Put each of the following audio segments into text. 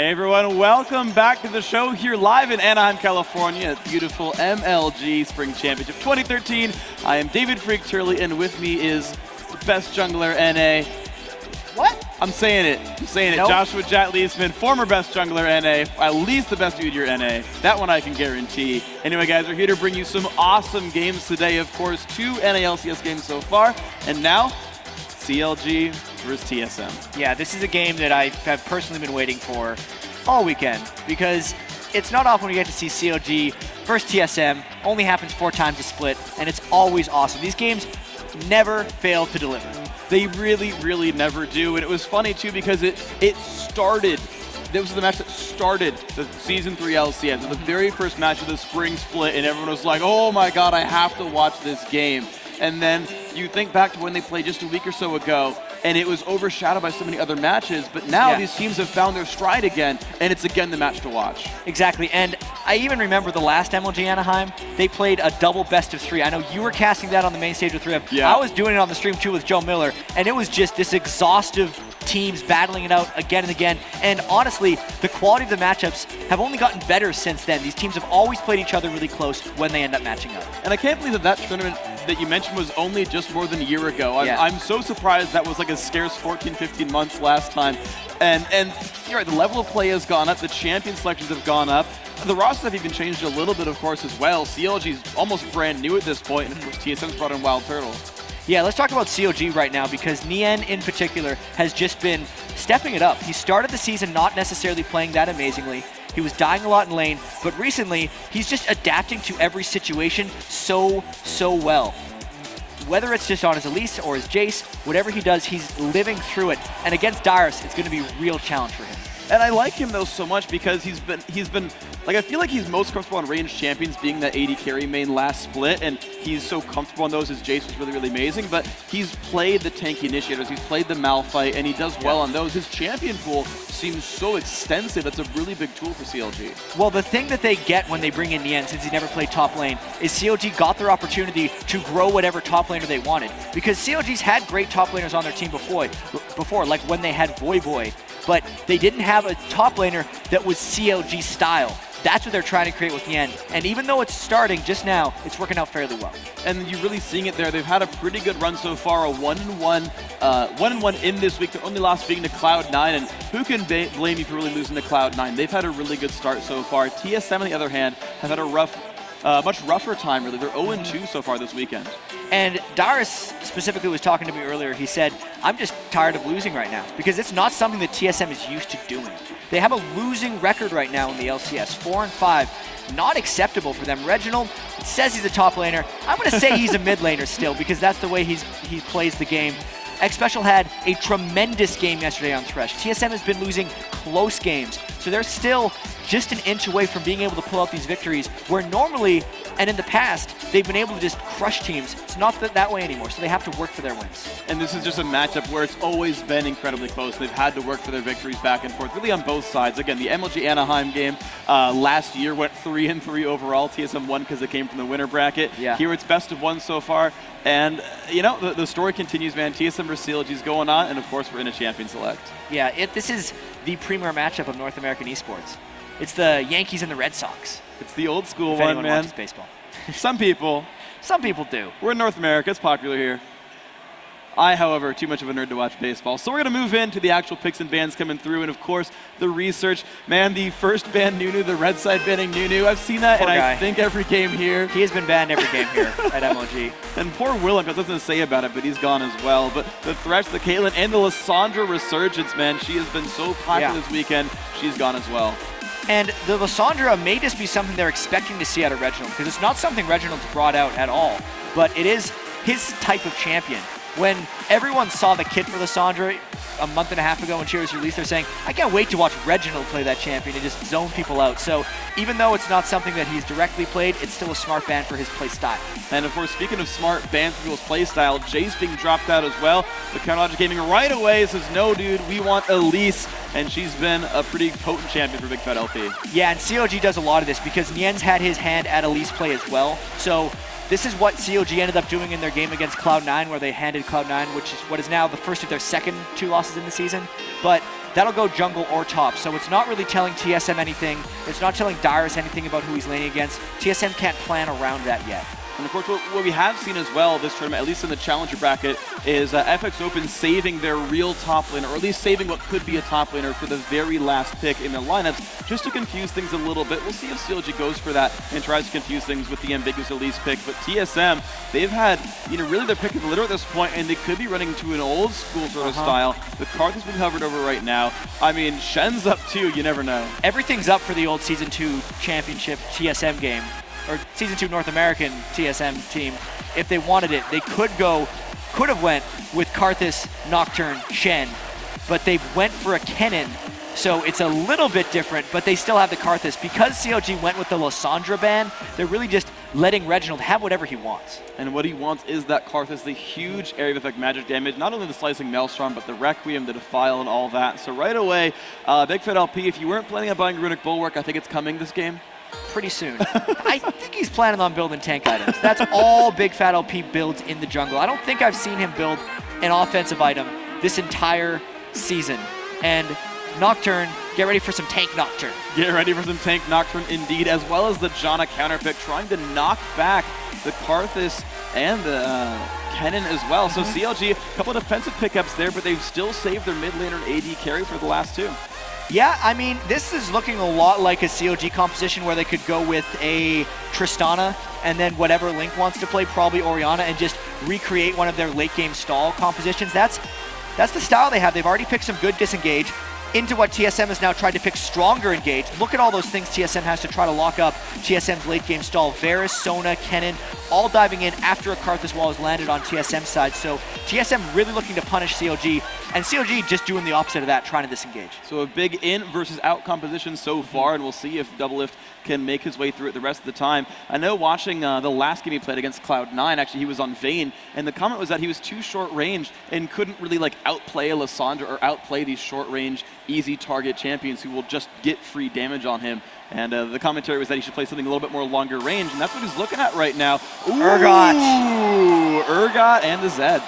Hey everyone, welcome back to the show here live in Anaheim, California at beautiful MLG Spring Championship 2013. I am David Freak Turley, and with me is the best jungler NA. What? I'm saying it. Nope. Joshua Jat Leesman, former best jungler NA, at least the best Udyr NA. That one I can guarantee. Anyway, guys, we're here to bring you some awesome games today. Of course, 2 NALCS games so far, and now CLG versus TSM. Yeah, this is a game that I have personally been waiting for all weekend because it's not often we get to see CLG versus TSM. Only happens 4 times a split, and it's always awesome. These games never fail to deliver. They really, really never do, and it was funny too because it started. This was the match that started the Season 3 LCS. It was the very first match of the spring split, and everyone was like, oh my god, I have to watch this game. And then you think back to when they played just a week or so ago, and it was overshadowed by so many other matches, but now these teams have found their stride again, and it's again the match to watch. Exactly, and I even remember the last MLG Anaheim, they played a double best of 3. I know you were casting that on the main stage with 3. Yeah. I was doing it on the stream too with Joe Miller, and it was just this exhaustive teams battling it out again and again. And honestly, the quality of the matchups have only gotten better since then. These teams have always played each other really close when they end up matching up. And I can't believe that tournament that you mentioned was only just more than a year ago. I'm so surprised that was like a scarce 14, 15 months last time. And you're right, the level of play has gone up, the champion selections have gone up. The rosters have even changed a little bit, of course, as well. CLG's almost brand new at this point, and of course TSM's brought in Wild Turtle. Yeah, let's talk about CLG right now because Nien in particular has just been stepping it up. He started the season not necessarily playing that amazingly. He was dying a lot in lane, but recently he's just adapting to every situation so well. Whether it's just on his Elise or his Jace, whatever he does, he's living through it. And against Dyrus, it's going to be a real challenge for him. And I like him though so much because he's been like, I feel like he's most comfortable on ranged champions being that AD carry main last split, and he's so comfortable on those. His Jace was really, really amazing, but he's played the tanky initiators, he's played the Malphite, and he does well on those. His champion pool seems so extensive. That's a really big tool for CLG. Well, the thing that they get when they bring in Nien, since he never played top lane, is CLG got their opportunity to grow whatever top laner they wanted. Because CLG's had great top laners on their team before, like when they had Voy, but they didn't have a top laner that was CLG style. That's what they're trying to create with Nien. And even though it's starting just now, it's working out fairly well. And you're really seeing it there. They've had a pretty good run so far, a 1-1 in this week. Their only loss being to Cloud9, and who can blame you for really losing to Cloud9? They've had a really good start so far. TSM, on the other hand, have had a much rougher time, really. They're 0-2 so far this weekend. And Dyrus specifically was talking to me earlier. He said, I'm just tired of losing right now because it's not something that TSM is used to doing. They have a losing record right now in the LCS, 4-5. Not acceptable for them. Reginald says he's a top laner. I'm going to say he's a mid laner still because that's the way he plays the game. Xpecial had a tremendous game yesterday on Thresh. TSM has been losing close games, so they're still just an inch away from being able to pull out these victories where normally, and in the past, they've been able to just crush teams. It's not that way anymore, so they have to work for their wins. And this is just a matchup where it's always been incredibly close. They've had to work for their victories back and forth, really on both sides. Again, the MLG Anaheim game last year went 3-3 overall. TSM won because it came from the winner bracket. Yeah. Here it's best of 1 so far. And, you know, the story continues, man. TSM versus CLG is going on, and of course we're in a champion select. Yeah, this is the premier matchup of North American esports. It's the Yankees and the Red Sox. It's the old school if one, anyone man. Watches baseball. Some people. Some people do. We're in North America. It's popular here. I, however, too much of a nerd to watch baseball. So we're going to move into the actual picks and bans coming through, and of course, the research. Man, the first ban Nunu, the red side banning Nunu. I've seen that, Poor and guy. I think every game here. He has been banned every game here at MLG. And poor Willem has nothing to say about it, but he's gone as well. But the Thresh, the Caitlyn, and the Lissandra resurgence, man, she has been so popular this weekend. She's gone as well. And the Lissandra may just be something they're expecting to see out of Reginald, because it's not something Reginald's brought out at all, but it is his type of champion. When everyone saw the kit for Lissandra a month and a half ago when she was released, they're saying, I can't wait to watch Reginald play that champion and just zone people out. So even though it's not something that he's directly played, it's still a smart ban for his play style. And of course, speaking of smart bans for people's play style, Jace being dropped out as well. But Counterlogic Gaming right away says, no dude, we want Elise. And she's been a pretty potent champion for Big Fat LP. Yeah, and COG does a lot of this because Nien's had his hand at Elise play as well. So this is what COG ended up doing in their game against Cloud9, where they handed Cloud9, which is what is now the first of their second 2 losses in the season. But that'll go jungle or top. So it's not really telling TSM anything. It's not telling Dyrus anything about who he's laning against. TSM can't plan around that yet. And of course, what we have seen as well this tournament, at least in the Challenger bracket, is FX Open saving their real top laner, or at least saving what could be a top laner for the very last pick in their lineups, just to confuse things a little bit. We'll see if CLG goes for that and tries to confuse things with the ambiguous Elise pick. But TSM, they've had, really their pick of the litter at this point, and they could be running to an old school sort of style. The card that's been covered over right now. I mean, Shen's up too, you never know. Everything's up for the old Season 2 championship TSM game. Or Season 2 North American TSM team. If they wanted it, they could have went with Karthus, Nocturne, Shen, but they went for a Kennen, so it's a little bit different, but they still have the Karthus. Because CLG went with the Lysandra ban, they're really just letting Reginald have whatever he wants. And what he wants is that Karthus, the huge area of effect magic damage, not only the Slicing Maelstrom, but the Requiem, the Defile, and all that. So right away, Big Fat LP, if you weren't planning on buying Runic Bulwark, I think it's coming this game. Pretty soon. I think he's planning on building tank items. That's all Big Fat LP builds in the jungle. I don't think I've seen him build an offensive item this entire season. And Nocturne, get ready for some tank Nocturne. Get ready for some tank Nocturne indeed, as well as the Janna counterpick, trying to knock back the Karthus and the Kennen as well. So CLG, a couple of defensive pickups there, but they've still saved their mid laner and AD carry for the last two. Yeah, I mean, this is looking a lot like a COG composition where they could go with a Tristana and then whatever Link wants to play, probably Orianna, and just recreate one of their late game stall compositions. That's the style they have. They've already picked some good disengage into what TSM has now tried to pick stronger engage. Look at all those things TSM has to try to lock up TSM's late game stall. Varus, Sona, Kennen, all diving in after a Karthus wall has landed on TSM's side. So TSM really looking to punish CLG, and CLG just doing the opposite of that, trying to disengage. So a big in versus out composition so far, and we'll see if Doublelift can make his way through it the rest of the time. I know watching the last game he played against Cloud9, actually he was on Vayne, and the comment was that he was too short range and couldn't really outplay a Lysandra or outplay these short range, easy target champions who will just get free damage on him. And the commentary was that he should play something a little bit more longer range, and that's what he's looking at right now. Ooh, Urgot and the Zed.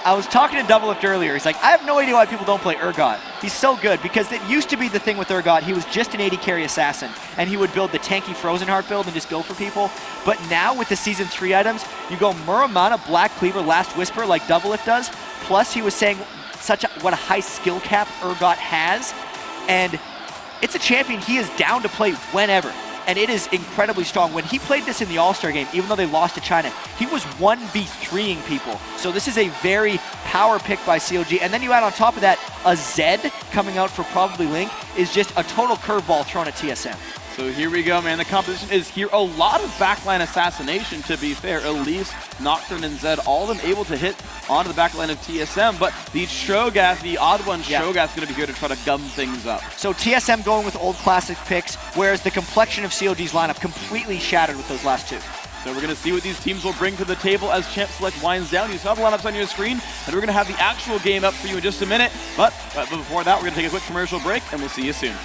I was talking to Doublelift earlier. He's like, I have no idea why people don't play Urgot. He's so good, because it used to be the thing with Urgot. He was just an AD carry assassin, and he would build the tanky Frozen Heart build and just go for people. But now with the Season 3 items, you go Muramana, Black Cleaver, Last Whisper like Doublelift does. Plus, he was saying what a high skill cap Urgot has. And it's a champion he is down to play whenever. And it is incredibly strong. When he played this in the All-Star game, even though they lost to China, he was 1v3ing people. So this is a very power pick by CLG. And then you add on top of that, a Zed coming out for probably Link is just a total curveball thrown at TSM. So here we go, man. The composition is here. A lot of backline assassination, to be fair. Elise, Nocturne, and Zed, all of them able to hit onto the backline of TSM. But the Cho'Gath, the odd one, Cho'Gath's going to be here to try to gum things up. So TSM going with old classic picks, whereas the complexion of CLG's lineup completely shattered with those last two. So we're going to see what these teams will bring to the table as Champ Select winds down. You saw the lineups on your screen, and we're going to have the actual game up for you in just a minute. But before that, we're going to take a quick commercial break, and we'll see you soon.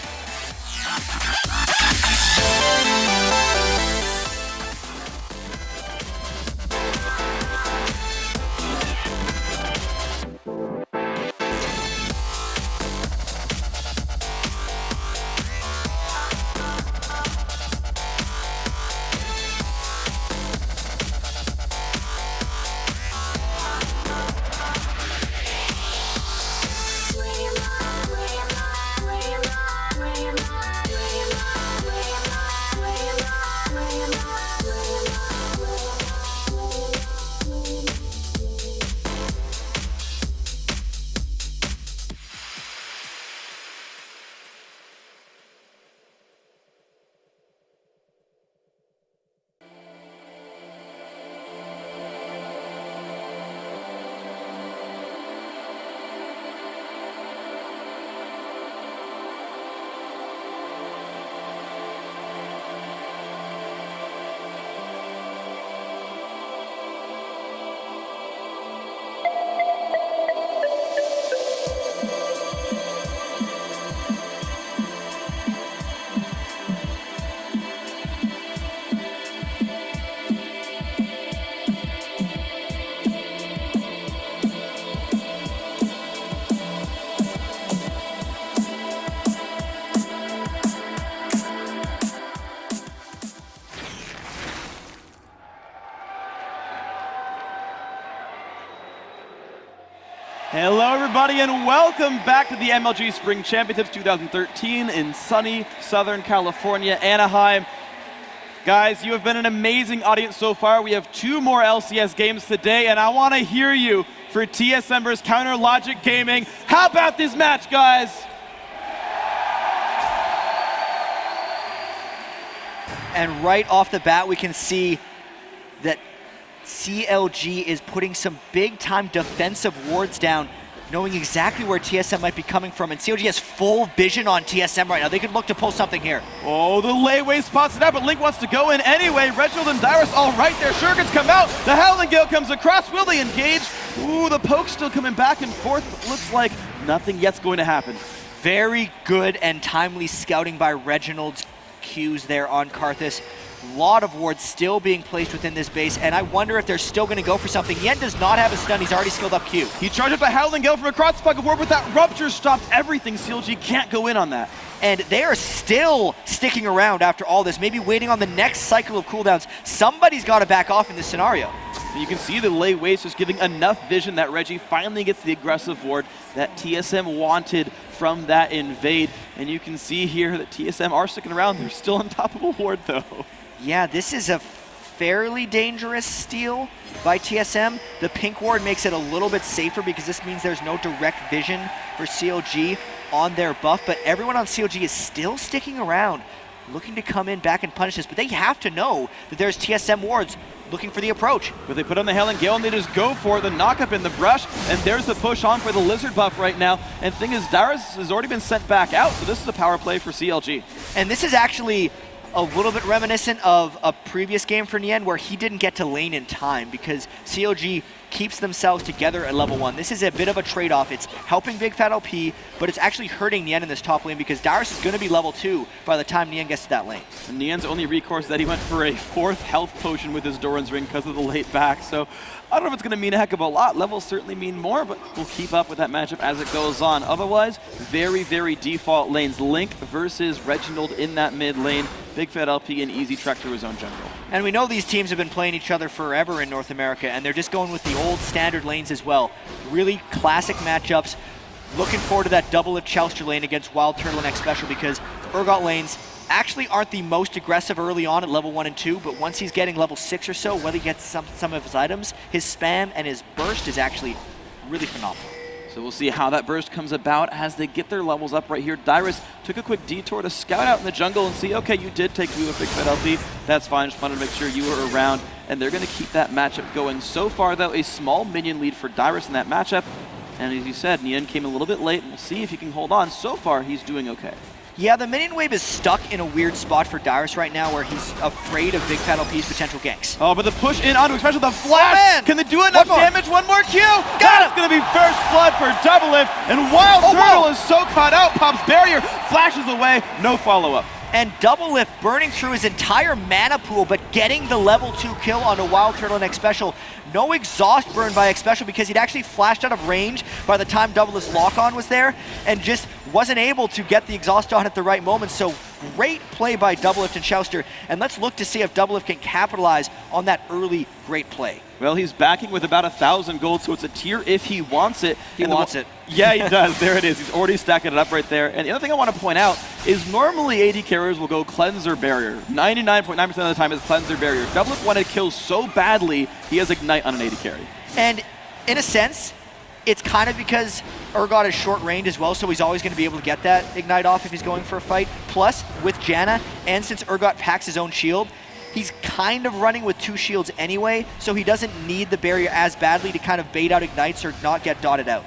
Hello everybody and welcome back to the MLG Spring Championships 2013 in sunny Southern California, Anaheim. Guys, you have been an amazing audience so far. We have 2 more LCS games today and I want to hear you for TSM vs Counter Logic Gaming. How about this match, guys? And right off the bat, we can see that CLG is putting some big-time defensive wards down, knowing exactly where TSM might be coming from, and CLG has full vision on TSM right now. They could look to pull something here. Oh, the layaway spots it out, but Link wants to go in anyway. Reginald and Dyrus all right there. Shurikens come out. The Howling Gale comes across. Will they engage? Ooh, the poke's still coming back and forth, but looks like nothing yet's going to happen. Very good and timely scouting by Reginald's Qs there on Karthus. Lot of wards still being placed within this base, and I wonder if they're still going to go for something. Yen does not have a stun. He's already skilled up Q. He charged up a Howling Gale from across the pocket of ward, but that Rupture stopped everything. CLG can't go in on that. And they are still sticking around after all this, maybe waiting on the next cycle of cooldowns. Somebody's got to back off in this scenario. You can see the lay waves just giving enough vision that Reggie finally gets the aggressive ward that TSM wanted from that invade. And you can see here that TSM are sticking around. They're still on top of a ward though. Yeah, this is a fairly dangerous steal by TSM. The pink ward makes it a little bit safer because this means there's no direct vision for CLG on their buff, but everyone on CLG is still sticking around, looking to come in back and punish this, but they have to know that there's TSM wards looking for the approach. But they put on the Howling Gale and they just go for the knock-up in the brush, and there's the push on for the Lizard buff right now. And the thing is, Dyrus has already been sent back out, so this is a power play for CLG. And this is actually a little bit reminiscent of a previous game for Nien where he didn't get to lane in time because CLG keeps themselves together at level 1. This is a bit of a trade-off. It's helping Big Fat LP, but it's actually hurting Nien in this top lane because Dyrus is going to be level 2 by the time Nien gets to that lane. And Nien's only recourse that he went for a 4th health potion with his Doran's Ring because of the late back, so I don't know if it's going to mean a heck of a lot. Levels certainly mean more, but we'll keep up with that matchup as it goes on. Otherwise, very, very default lanes. Link versus Reginald in that mid lane. Big Fat LP an easy trek through his own jungle. And we know these teams have been playing each other forever in North America, and they're just going with the old standard lanes as well. Really classic matchups. Looking forward to that double of Chouster lane against Wild Turtleneck Special because Urgot lanes actually aren't the most aggressive early on at level 1 and 2, but once he's getting level 6 or so, whether he gets some of his items, his spam and his burst is actually really phenomenal. So we'll see how that burst comes about as they get their levels up right here. Dyrus took a quick detour to scout out in the jungle and see, okay, you did take blue with Big Fat LP. That's fine, just wanted to make sure you were around. And they're going to keep that matchup going. So far, though, a small minion lead for Dyrus in that matchup. And as you said, Nien came a little bit late, and we'll see if he can hold on. So far, he's doing okay. Yeah, the minion wave is stuck in a weird spot for Dyrus right now where he's afraid of Big Fat LP's potential ganks. Oh, but the push in onto especially the flash! Oh, man. Can they do enough damage? One more Q! That's going to be first blood for Double Lift, and Wild Turtle is so caught out, pops barrier, flashes away, no follow-up. And Double Lift burning through his entire mana pool, but getting the level 2 kill on a Wild Turtleneck Special. No exhaust burn by X Special because he'd actually flashed out of range by the time Double Lift's lock-on was there and just wasn't able to get the exhaust on at the right moment. So great play by Double Lift and Chouster, and let's look to see if Double Lift can capitalize on that early great play. Well, he's backing with about 1,000 gold, so it's a tier if he wants it. He wants it. Yeah, he does. There it is. He's already stacking it up right there. And the other thing I want to point out is normally AD carriers will go Cleanser Barrier. 99.9% of the time is Cleanser Barrier. Double Lift wanted to kill so badly, he has Ignite on an AD carry. And in a sense, it's kind of because Urgot is short range as well, so he's always going to be able to get that Ignite off if he's going for a fight. Plus, with Janna, and since Urgot packs his own shield, he's kind of running with 2 shields anyway, so he doesn't need the barrier as badly to kind of bait out Ignites or not get dotted out.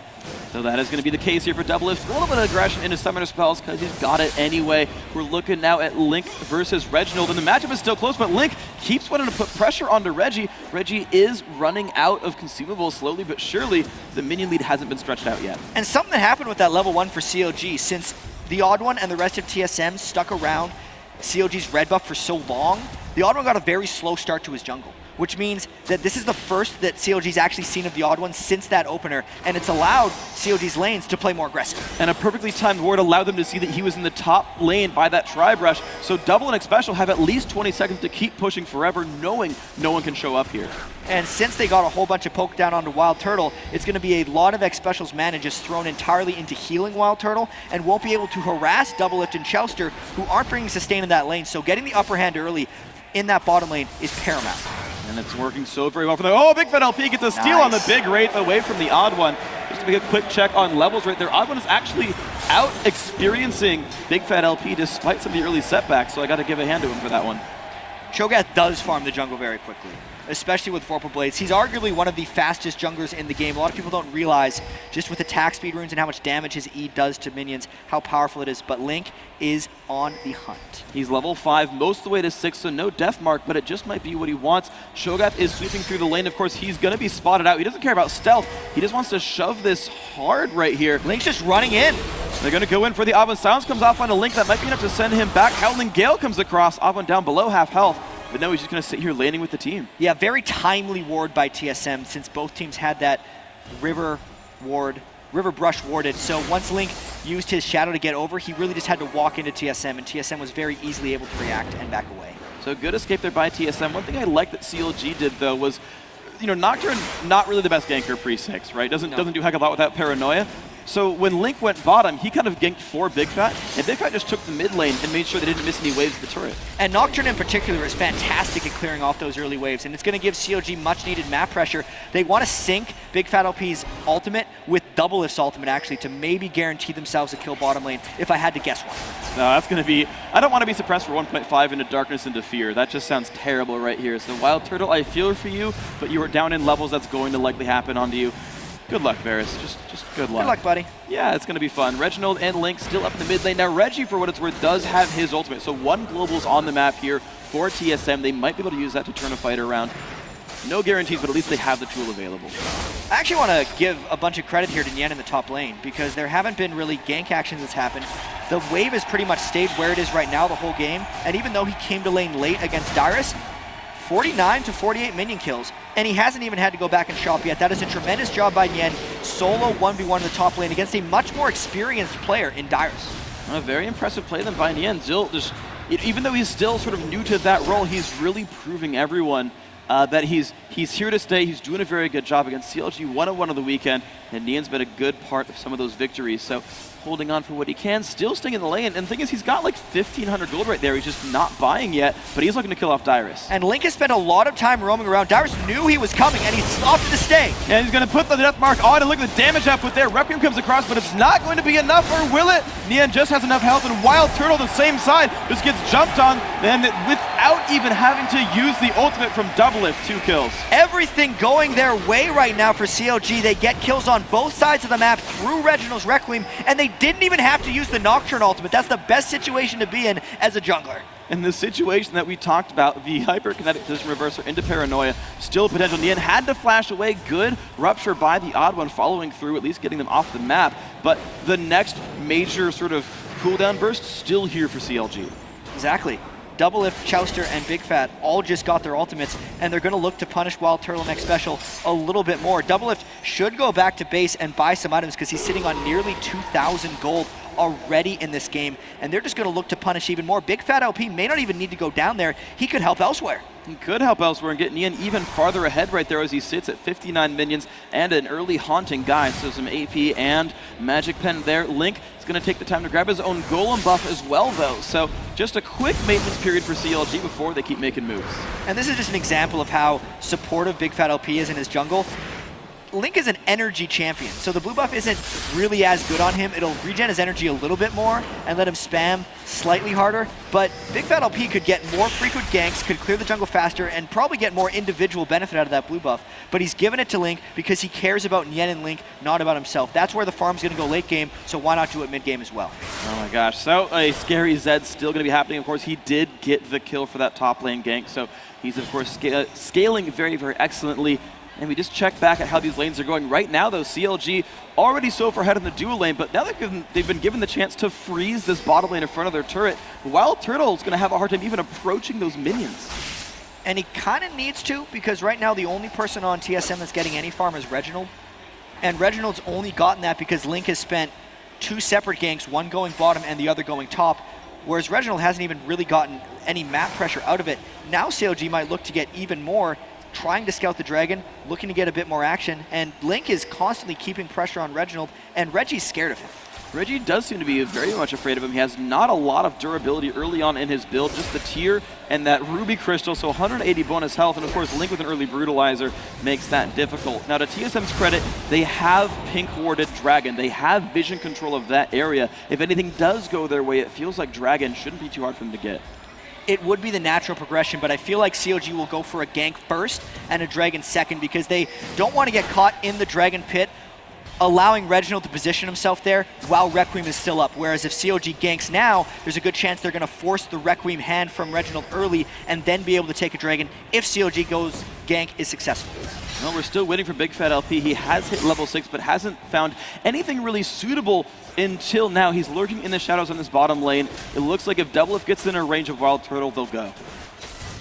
So that is going to be the case here for Double Lift. A little bit of aggression into Summoner Spells because he's got it anyway. We're looking now at Link versus Reginald, and the matchup is still close, but Link keeps wanting to put pressure onto Reggie. Reggie is running out of consumables slowly but surely. The minion lead hasn't been stretched out yet. And something happened with that level 1 for CLG since the Odd One and the rest of TSM stuck around CLG's red buff for so long. The Odd One got a very slow start to his jungle. which means that this is the first that CLG's actually seen of the Odd Ones since that opener, and it's allowed CLG's lanes to play more aggressive. And a perfectly timed ward allowed them to see that he was in the top lane by that Tribe Rush, so Double and X-Special have at least 20 seconds to keep pushing forever, knowing no one can show up here. And since they got a whole bunch of poke down onto Wild Turtle, it's going to be a lot of X-Special's mana just thrown entirely into healing Wild Turtle, and won't be able to harass Doublelift and Chouster, who aren't bringing sustain in that lane. So getting the upper hand early in that bottom lane is paramount. And it's working so very well for them. Oh, Big Fat LP gets a steal on the big Wraith away from the Odd One. Just to make a quick check on levels right there, Odd One is actually out-experiencing Big Fat LP despite some of the early setbacks, so I got to give a hand to him for that one. Cho'Gath does farm the jungle very quickly, especially with Vorpal Blades. He's arguably one of the fastest junglers in the game. A lot of people don't realize, just with attack speed runes and how much damage his E does to minions, how powerful it is. But Link is on the hunt. He's level 5, most of the way to 6, so no death mark, but it just might be what he wants. Cho'Gath is sweeping through the lane. Of course, he's going to be spotted out. He doesn't care about stealth. He just wants to shove this hard right here. Link's just running in. They're going to go in for the Odd One. Silence comes off on a Link. That might be enough to send him back. Howling Gale comes across. Odd One down below half health. But no, he's just going to sit here laning with the team. Yeah, very timely ward by TSM since both teams had that river brush warded. So once Link used his shadow to get over, he really just had to walk into TSM, and TSM was very easily able to react and back away. So good escape there by TSM. One thing I like that CLG did, though, was, Nocturne, not really the best ganker pre-6, right? Doesn't do heck of a lot without Paranoia. So when Link went bottom, he kind of ganked for Big Fat, and Big Fat just took the mid lane and made sure they didn't miss any waves of the turret. And Nocturne in particular is fantastic at clearing off those early waves, and it's going to give CLG much needed map pressure. They want to sync Big Fat LP's ultimate with Doublelift's ultimate, actually, to maybe guarantee themselves a kill bottom lane, if I had to guess one. No, that's going to be, I don't want to be suppressed for 1.5 into Darkness into Fear. That just sounds terrible right here. So Wild Turtle, I feel for you, but you are down in levels. That's going to likely happen onto you. Good luck, Varus. Just good luck. Good luck, buddy. Yeah, it's going to be fun. Reginald and Link still up in the mid lane. Now, Reggie, for what it's worth, does have his ultimate. So one global's on the map here for TSM. They might be able to use that to turn a fight around. No guarantees, but at least they have the tool available. I actually want to give a bunch of credit here to Nien in the top lane, because there haven't been really gank actions that's happened. The wave has pretty much stayed where it is right now the whole game, and even though he came to lane late against Dyrus, 49 to 48 minion kills, and he hasn't even had to go back and shop yet. That is a tremendous job by Nien. Solo 1v1 in the top lane against a much more experienced player in Dyrus. A very impressive play then by Nien. Zill, even though he's still sort of new to that role, he's really proving everyone that he's here to stay. He's doing a very good job against CLG 1-1 of the weekend, and Nien's been a good part of some of those victories. So holding on for what he can, still staying in the lane. And the thing is, he's got like 1,500 gold right there. He's just not buying yet, but he's looking to kill off Dyrus. And Link has spent a lot of time roaming around. Dyrus knew he was coming, and he's opted to stay. And he's going to put the death mark on, and look at the damage output there. Requiem comes across, but it's not going to be enough, or will it? Nien just has enough health, and Wild Turtle, the same side, just gets jumped on, and without even having to use the ultimate from Doublelift, 2 kills. Everything going their way right now for CLG. They get kills on both sides of the map through Reginald's Requiem, and they didn't even have to use the Nocturne ultimate. That's the best situation to be in as a jungler. In the situation that we talked about, the hyperkinetic position reverser into Paranoia, still potential. Nien had to flash away. Good rupture by the Odd One, following through, at least getting them off the map. But the next major sort of cooldown burst still here for CLG. Exactly. Doublelift, Chouster, and Big Fat all just got their ultimates, and they're going to look to punish Wild Turtle next special a little bit more. Doublelift should go back to base and buy some items, because he's sitting on nearly 2,000 gold already in this game, and they're just going to look to punish even more. Big Fat LP may not even need to go down there. He could help elsewhere. He could help elsewhere and get Nien even farther ahead right there as he sits at 59 minions and an early haunting guy. So some AP and Magic Pen there. Link is going to take the time to grab his own Golem buff as well, though. So just a quick maintenance period for CLG before they keep making moves. And this is just an example of how supportive Big Fat LP is in his jungle. Link is an energy champion, so the blue buff isn't really as good on him. It'll regen his energy a little bit more and let him spam slightly harder, but Big Fat LP could get more frequent ganks, could clear the jungle faster, and probably get more individual benefit out of that blue buff. But he's given it to Link because he cares about Nien and Link, not about himself. That's where the farm's going to go late game, so why not do it mid game as well? Oh my gosh, so a scary Zed's still going to be happening. Of course, he did get the kill for that top lane gank, so he's of course scaling very, very excellently. And we just check back at how these lanes are going. Right now, though, CLG already so far ahead in the dual lane, but now they've been given the chance to freeze this bottom lane in front of their turret. Wild Turtle is going to have a hard time even approaching those minions. And he kind of needs to, because right now the only person on TSM that's getting any farm is Reginald. And Reginald's only gotten that because Link has spent 2 separate ganks, one going bottom and the other going top, whereas Reginald hasn't even really gotten any map pressure out of it. Now CLG might look to get even more, trying to scout the Dragon, looking to get a bit more action, and Link is constantly keeping pressure on Reginald, and Reggie's scared of him. Reggie does seem to be very much afraid of him. He has not a lot of durability early on in his build, just the tier and that Ruby Crystal, so 180 bonus health, and of course Link with an early Brutalizer makes that difficult. Now to TSM's credit, they have pink warded Dragon. They have vision control of that area. If anything does go their way, it feels like Dragon shouldn't be too hard for them to get. It would be the natural progression, but I feel like CLG will go for a gank first and a Dragon second because they don't want to get caught in the Dragon pit, allowing Reginald to position himself there while Requiem is still up. Whereas if CLG ganks now, there's a good chance they're going to force the Requiem hand from Reginald early and then be able to take a Dragon if CLG goes gank is successful. Well, we're still waiting for Big Fat LP. He has hit level 6, but hasn't found anything really suitable until now. He's lurking in the shadows on this bottom lane. It looks like if Doublelift gets in a range of Wild Turtle, they'll go.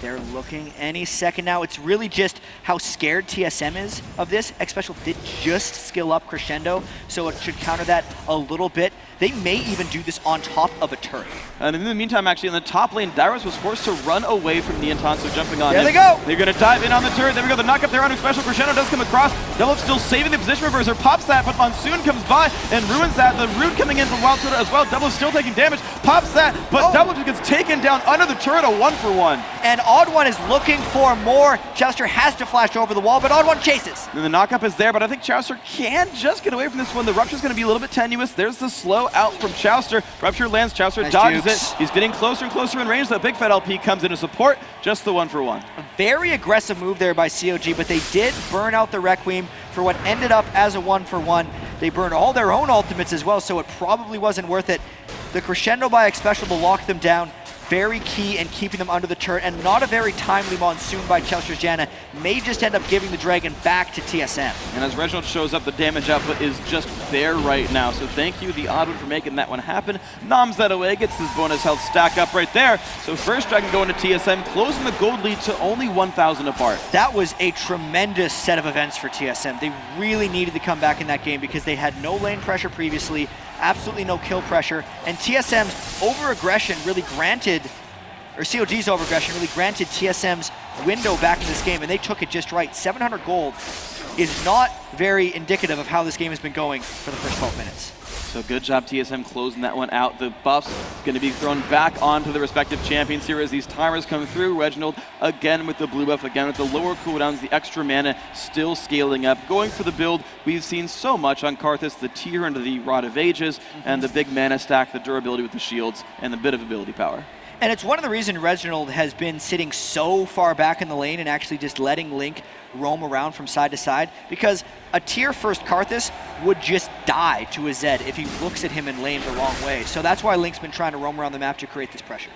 They're looking any second now. It's really just how scared TSM is of this. X-Special did just skill up Crescendo, so it should counter that a little bit. They may even do this on top of a turret. And in the meantime, actually, in the top lane, Dyrus was forced to run away from Neonton, so jumping on there him. They go! They're going to dive in on the turret. There we go, the knockup there on X-Special. Crescendo does come across. Doublelift still saving the position reverser, pops that, but Monsoon comes by and ruins that. The Rune coming in from Wild Turtle as well. Doublelift still taking damage, pops that, but Doublelift gets taken down under the turret, a 1-for-1. And Odd One is looking for more. Chowster has to flash over the wall, but Odd One chases. And the knockup is there, but I think Chowster can just get away from this one. The Rupture's going to be a little bit tenuous. There's the slow out from Chowster. Rupture lands, Chowster nice dodges jukes. it. He's getting closer and closer in range. The Big Fat LP comes in to support, just the 1-for-1. A very aggressive move there by COG, but they did burn out the Requiem for what ended up as a 1-for-1. They burned all their own ultimates as well, so it probably wasn't worth it. The Crescendo by X-Special will lock them down. Very key in keeping them under the turret, and not a very timely Monsoon by Chowster's Janna. May just end up giving the Dragon back to TSM. And as Reginald shows up, the damage output is just there right now. So thank you, the Odd One, for making that one happen. Noms that away, gets his bonus health stack up right there. So first Dragon going to TSM, closing the gold lead to only 1,000 apart. That was a tremendous set of events for TSM. They really needed to come back in that game because they had no lane pressure previously, absolutely no kill pressure, and TSM's over-aggression really granted, or COG's over-aggression really granted TSM's window back in this game, and they took it just right. 700 gold is not very indicative of how this game has been going for the first 12 minutes. So good job TSM closing that one out. The buffs going to be thrown back onto the respective champions here as these timers come through. Reginald again with the blue buff, again with the lower cooldowns, the extra mana still scaling up. Going for the build we've seen so much on Karthus, the tier under the Rod of Ages, and the big mana stack, the durability with the shields, and the bit of ability power. And it's one of the reasons Reginald has been sitting so far back in the lane and actually just letting Link roam around from side to side, because a tier first Karthus would just die to a Zed if he looks at him in lane the wrong way. So that's why Link's been trying to roam around the map to create this pressure.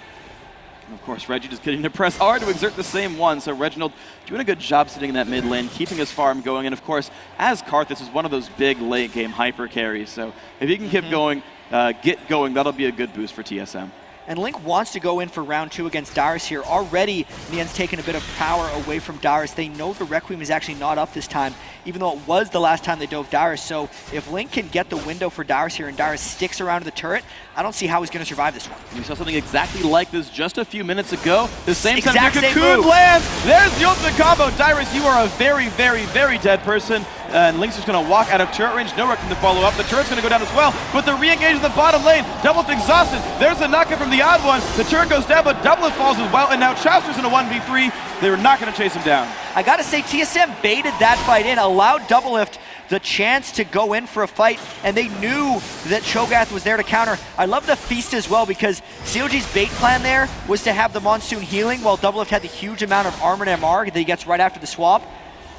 And of course, Reggie just getting to press R to exert the same one. So Reginald doing a good job sitting in that mid lane, keeping his farm going. And of course, as Karthus is one of those big late game hyper carries. So if he can keep going, get going, that'll be a good boost for TSM. And Link wants to go in for round 2 against Dyrus here. Already, Nian's taken a bit of power away from Dyrus. They know the Requiem is actually not up this time, even though it was the last time they dove Dyrus. So if Link can get the window for Dyrus here and Dyrus sticks around the turret, I don't see how he's going to survive this one. We saw something exactly like this just a few minutes ago. The same time Exact same Cocoon move. lands. There's the ultimate combo. Dyrus, you are a very, very, very dead person. And Link's just going to walk out of turret range. No Requiem to follow up. The turret's going to go down as well. But the re-engage in the bottom lane. Doublelift exhausted. There's a knockup from the Odd One. The turret goes down, but Doublelift falls as well. And now Chowster's in a 1v3. They were not going to chase him down. I got to say, TSM baited that fight in, allowed Doublelift the chance to go in for a fight, and they knew that Cho'Gath was there to counter. I love the feast as well, because COG's bait plan there was to have the Monsoon healing while Doublelift had the huge amount of armor and MR that he gets right after the swap.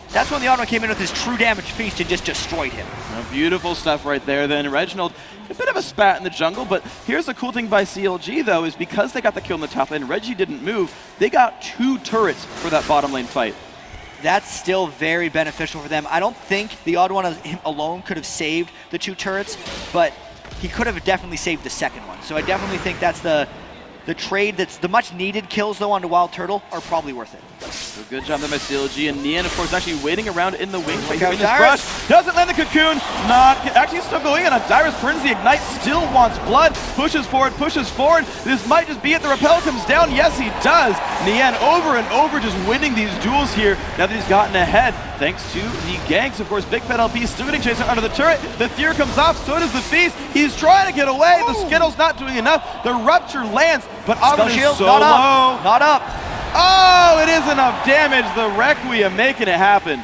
That's when the Odd One came in with his true damage feast and just destroyed him. Beautiful stuff right there then. Reginald, a bit of a spat in the jungle, but here's the cool thing by CLG though, is because they got the kill in the top lane, Reggie didn't move, they got 2 turrets for that bottom lane fight. That's still very beneficial for them. I don't think the Odd One alone could have saved the 2 turrets, but he could have definitely saved the second one. So I definitely think that's the trade. That's the much needed kills though onto Wild Turtle are probably worth it. So good job there by CLG, and Nian, of course, actually waiting around in the wing. Look out, this brush. Doesn't land the cocoon. Not actually still going in on Dyrus. Burns the ignite. Still wants blood. Pushes forward. This might just be it. The rappel comes down. Yes, he does. Nian over and over just winning these duels here. Now that he's gotten ahead, thanks to the ganks. Of course, Big Fat LP still getting chased under the turret. The Fear comes off. So does the Feast. He's trying to get away. The Skittle's not doing enough. The Rupture lands, but Autumn is so low. Not up. Oh, it is enough damage. The Requiem making it happen.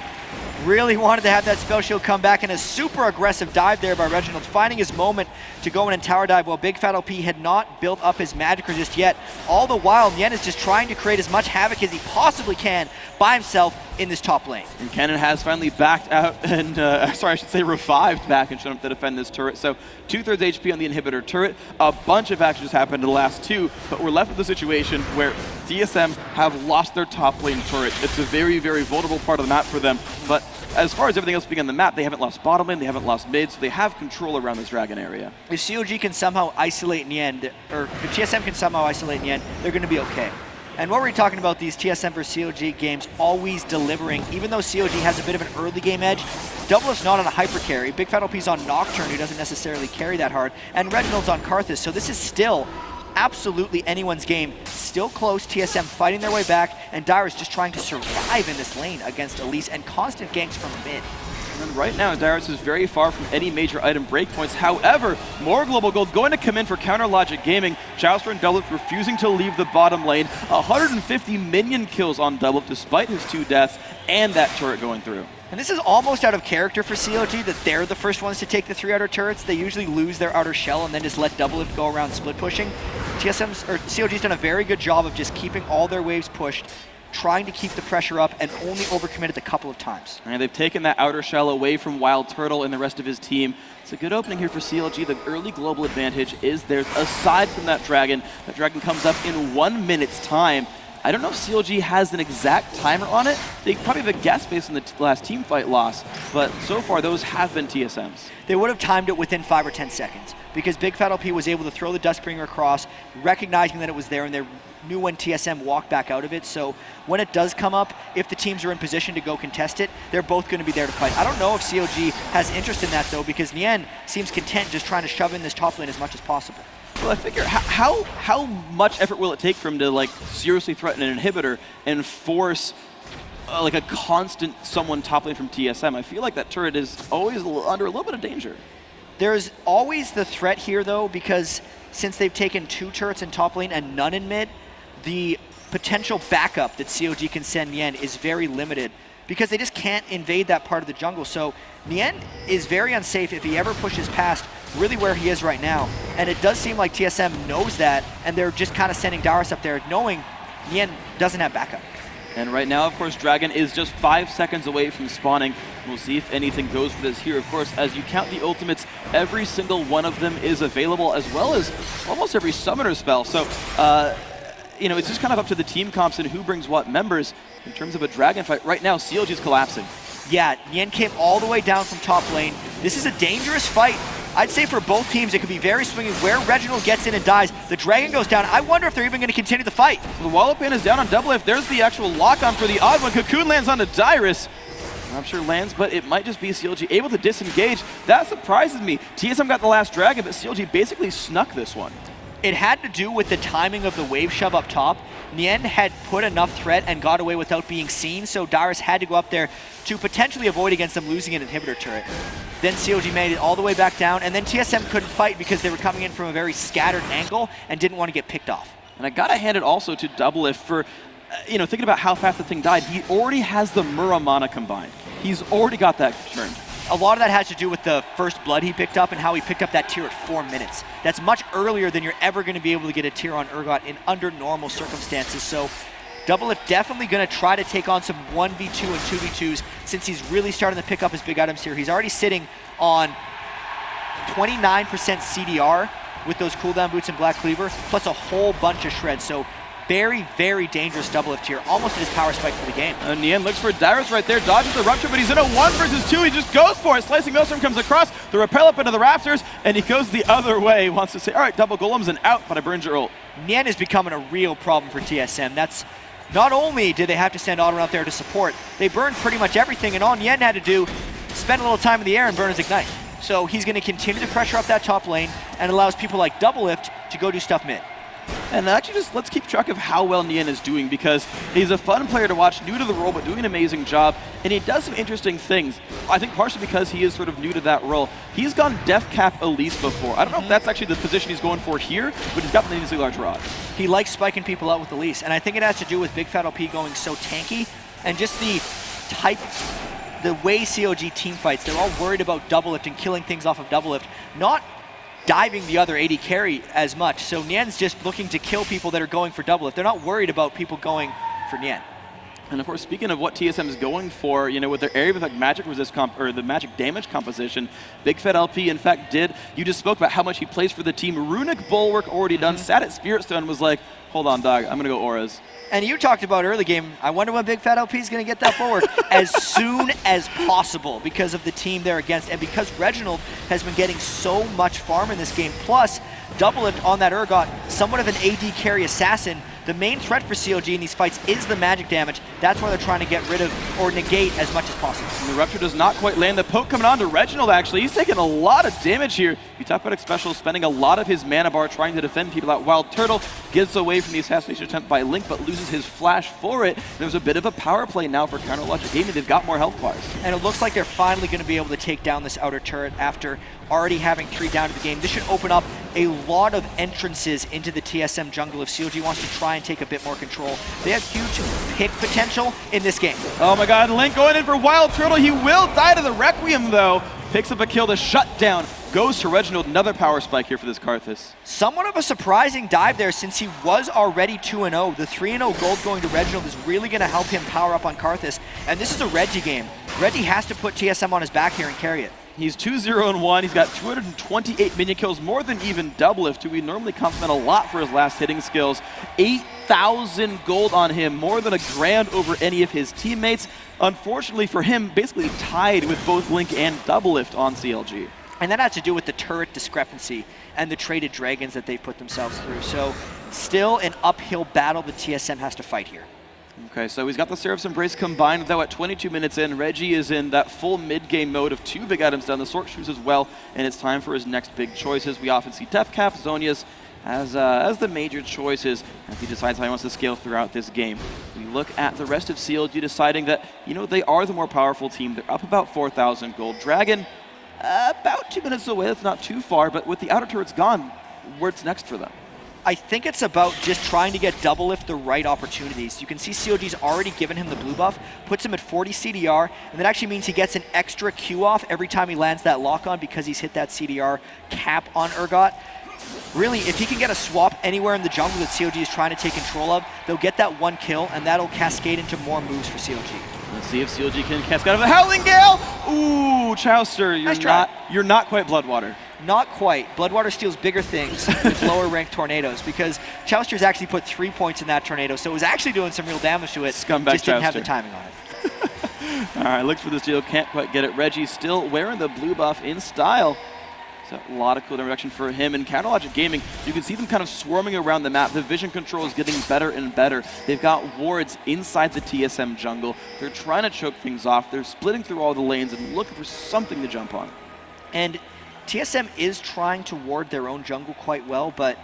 Really wanted to have that spell shield come back, and a super aggressive dive there by Reginald, finding his moment to go in and tower dive while Big Fat LP had not built up his magic resist yet. All the while, Nian is just trying to create as much havoc as he possibly can by himself in this top lane. And Kennen has finally backed out and, sorry, I should say revived back and shown up to defend this turret. So 2/3 HP on the inhibitor turret. A bunch of actions happened in the last two, but we're left with a situation where TSM have lost their top lane turret. It's a very, very vulnerable part of the map for them, but as far as everything else being on the map, they haven't lost bottom lane, they haven't lost mid, so they have control around this Dragon area. If COG can somehow isolate Nian, or if TSM can somehow isolate Nian, they're going to be okay. And what we're talking about these TSM versus COG games always delivering, even though COG has a bit of an early game edge, Doubleup's not on a hyper carry, Big Fat LP's on Nocturne, who doesn't necessarily carry that hard, and Reginald's on Karthus, so this is still absolutely anyone's game. Still close, TSM fighting their way back, and Dyrus just trying to survive in this lane against Elise, and constant ganks from mid. And right now, Dyrus is very far from any major item breakpoints. However, more global gold going to come in for Counter Logic Gaming. Jouster and Doublet refusing to leave the bottom lane. 150 minion kills on Doublet despite his 2 deaths and that turret going through. And this is almost out of character for COG, that they're the first ones to take the 3 outer turrets. They usually lose their outer shell and then just let Doublet go around split pushing. COG's done a very good job of just keeping all their waves pushed, trying to keep the pressure up, and only overcommitted a couple of times. And they've taken that outer shell away from Wild Turtle and the rest of his team. It's a good opening here for CLG. The early global advantage is theirs. Aside from that Dragon comes up in 1 minute's time. I don't know if CLG has an exact timer on it. They probably have a guess based on the last team fight loss, but so far those have been TSMs. They would have timed it within 5 or 10 seconds because Big Fat LP was able to throw the Duskbringer across, recognizing that it was there, and they knew when TSM walked back out of it. So when it does come up, if the teams are in position to go contest it, they're both going to be there to fight. I don't know if COG has interest in that though, because Nian seems content just trying to shove in this top lane as much as possible. Well, I figure, how much effort will it take for him to like seriously threaten an inhibitor and force like a constant someone top lane from TSM? I feel like that turret is always under a little bit of danger. There's always the threat here though, because since they've taken 2 turrets in top lane and none in mid, the potential backup that COG can send Nian is very limited because they just can't invade that part of the jungle. So Nian is very unsafe if he ever pushes past really where he is right now. And it does seem like TSM knows that, and they're just kind of sending Dyrus up there knowing Nian doesn't have backup. And right now, of course, Dragon is just 5 seconds away from spawning. We'll see if anything goes for this here. Of course, as you count the ultimates, every single one of them is available, as well as almost every summoner spell. So, you know, it's just kind of up to the team comps and who brings what members. In terms of a Dragon fight, right now, CLG is collapsing. Yeah, Nian came all the way down from top lane. This is a dangerous fight. I'd say for both teams, it could be very swinging. Where Reginald gets in and dies, the Dragon goes down. I wonder if they're even going to continue the fight. The Wallop in is down on Double. If there's the actual lock-on for the odd one, Cocoon lands onto Dyrus. I'm sure lands, but it might just be CLG able to disengage. That surprises me. TSM got the last Dragon, but CLG basically snuck this one. It had to do with the timing of the wave shove up top. Nian had put enough threat and got away without being seen, so Dyrus had to go up there to potentially avoid against them losing an inhibitor turret. Then COG made it all the way back down, and then TSM couldn't fight because they were coming in from a very scattered angle and didn't want to get picked off. And I gotta hand it also to Doublelift for, you know, thinking about how fast the thing died. He already has the Muramana combined. He's already got that turned. A lot of that has to do with the first blood he picked up and how he picked up that tier at 4 minutes. That's much earlier than you're ever going to be able to get a tier on Urgot in under normal circumstances. So Doublelift definitely going to try to take on some 1v2 and 2v2s since he's really starting to pick up his big items here. He's already sitting on 29% CDR with those cooldown boots and Black Cleaver, plus a whole bunch of shreds. So very, very dangerous Doublelift here, almost at his power spike for the game. Nian looks for Dyrus right there, dodges the Rupture, but he's in a 1 versus 2. He just goes for it. Slicing Maelstrom comes across, the repel up into the rafters, and he goes the other way. He wants to say, all right, double golems and out, but I burned your ult. Nian is becoming a real problem for TSM. That's not only did they have to send Autumn out there to support, they burned pretty much everything, and all Nien had to do, spend a little time in the air and burn his Ignite. So he's going to continue to pressure up that top lane and allows people like Doublelift to go do stuff mid. And actually just let's keep track of how well Nien is doing, because he's a fun player to watch, new to the role, but doing an amazing job. And he does some interesting things. I think partially because he is sort of new to that role. He's gone Death Cap Elise before. I don't know if that's actually the position he's going for here, but he's got the needlessly large rod. He likes spiking people out with Elise, and I think it has to do with Big Fat LP going so tanky, and just the way COG team fights. They're all worried about Doublelift and killing things off of Doublelift, not diving the other AD carry as much. So Nien's just looking to kill people that are going for Doublelift. They're not worried about people going for Nien. And of course, speaking of what TSM is going for, you know, with their area of like magic resist or the magic damage composition, Big Fat LP in fact did. You just spoke about how much he plays for the team. Runic Bulwark already done. Sat at Spirit Stone, was like, hold on, dog, I'm gonna go auras. And you talked about early game, I wonder when Big Fat LP is going to get that Bulwark as soon as possible because of the team they're against, and because Reginald has been getting so much farm in this game. Plus, Doublelift on that Urgot, somewhat of an AD carry assassin. The main threat for COG in these fights is the magic damage. That's why they're trying to get rid of or negate as much as possible. And the Rupture does not quite land. The poke coming on to Reginald, actually. He's taking a lot of damage here. You talk about Special spending a lot of his mana bar trying to defend people out. Wild Turtle gets away from the assassination attempt by Link, but loses his flash for it. There's a bit of a power play now for Counter Logic Gaming. They've got more health bars. And it looks like they're finally going to be able to take down this outer turret after already having 3 down to the game. This should open up a lot of entrances into the TSM jungle if COG wants to try and take a bit more control. They have huge pick potential in this game. Oh my god, Link going in for Wild Turtle. He will die to the Requiem though. Picks up a kill, the shutdown goes to Reginald. Another power spike here for this Karthus. Somewhat of a surprising dive there since he was already 2-0. The 3-0 gold going to Reginald is really going to help him power up on Karthus. And this is a Reggie game. Reggie has to put TSM on his back here and carry it. He's 2-0-1. He's got 228 minion kills, more than even Doublelift, who we normally compliment a lot for his last hitting skills. 8,000 gold on him, more than $1,000 over any of his teammates. Unfortunately for him, basically tied with both Link and Doublelift on CLG. And that has to do with the turret discrepancy and the traded dragons that they've put themselves through. So still an uphill battle the TSM has to fight here. Okay, so he's got the Seraph's Embrace combined, though at 22 minutes in, Reggie is in that full mid-game mode of 2 big items down, the Sword Shoes as well, and it's time for his next big choices. We often see Death Cap, Zhonya's as the major choices as he decides how he wants to scale throughout this game. We look at the rest of CLG deciding that, you know, they are the more powerful team. They're up about 4,000 gold. Dragon, about 2 minutes away, that's not too far, but with the outer turrets gone, what's next for them? I think it's about just trying to get Doublelift the right opportunities. You can see COG's already given him the blue buff, puts him at 40 CDR, and that actually means he gets an extra Q off every time he lands that lock on because he's hit that CDR cap on Urgot. Really, if he can get a swap anywhere in the jungle that COG is trying to take control of, they'll get that 1 kill, and that'll cascade into more moves for COG. Let's see if COG can cascade out of the Howling Gale! Ooh, Chowster, you're not quite Bloodwater. Not quite. Bloodwater steals bigger things with lower ranked tornadoes because Chowster's actually put 3 points in that tornado, so it was actually doing some real damage to it. Scumbag just didn't Chowster. have the timing on it. All right, looks for this deal, can't quite get it. Reggie still wearing the blue buff in style. So a lot of cooldown reduction for him. In Counter Logic Gaming, you can see them kind of swarming around the map. The vision control is getting better and better. They've got wards inside the TSM jungle. They're trying to choke things off. They're splitting through all the lanes and looking for something to jump on. And TSM is trying to ward their own jungle quite well, but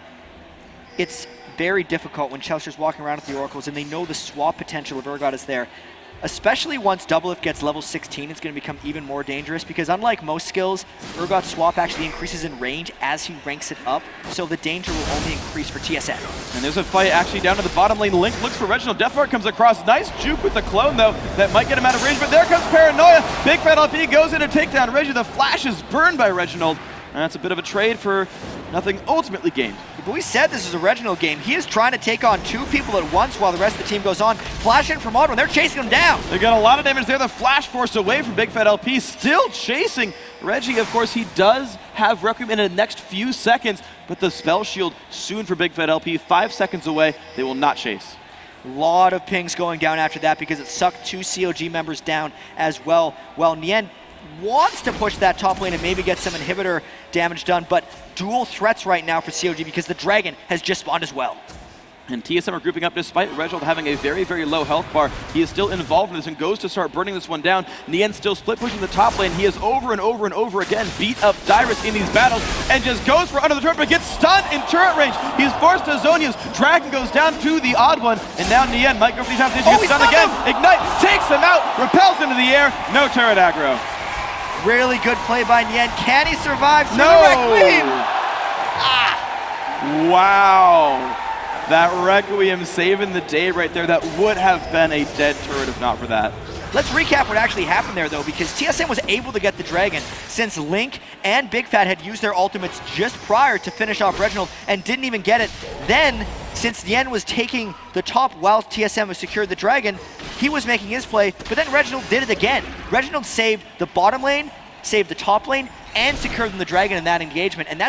it's very difficult when Chowster's walking around with the Oracles and they know the swap potential of Urgot is there. Especially once Doublelift gets level 16, it's going to become even more dangerous because unlike most skills, Urgot's swap actually increases in range as he ranks it up, so the danger will only increase for TSM. And there's a fight actually down to the bottom lane. Link looks for Reginald. Deathmark comes across. Nice juke with the clone, though. That might get him out of range, but there comes Paranoia. Big Fat LP goes in to take down Reggie. The flash is burned by Reginald. And that's a bit of a trade for nothing ultimately gained. But we said this is a Reginald game. He is trying to take on 2 people at once while the rest of the team goes on. Flash in from Auto, and they're chasing him down. They got a lot of damage there. The flash forced away from Big Fat LP, still chasing Reggie. Of course, he does have Requiem in the next few seconds, but the spell shield soon for Big Fat LP. 5 seconds away. They will not chase. A lot of pings going down after that because it sucked 2 COG members down as well. While Nien wants to push that top lane and maybe get some inhibitor damage done, but dual threats right now for COG because the Dragon has just spawned as well. And TSM are grouping up despite Reginald having a very, very low health bar. He is still involved in this and goes to start burning this one down. Nien still split pushing the top lane. He has over and over and over again beat up Dyrus in these battles and just goes for under the turret, but gets stunned in turret range. He's forced to Zonia's. Dragon goes down to the odd one, and now Nien might go for these times. He gets stunned again. Ignite takes him out, repels into the air. No turret aggro. Really good play by Nien. Can he survive through No! the Requiem? Wow. That Requiem saving the day right there. That would have been a dead turret if not for that. Let's recap what actually happened there, though, because TSM was able to get the Dragon since Link and Big Fat had used their ultimates just prior to finish off Reginald and didn't even get it. Then, since Yen was taking the top while TSM was secured the Dragon, he was making his play, but then Reginald did it again. Reginald saved the bottom lane, saved the top lane, and secured them the Dragon in that engagement, and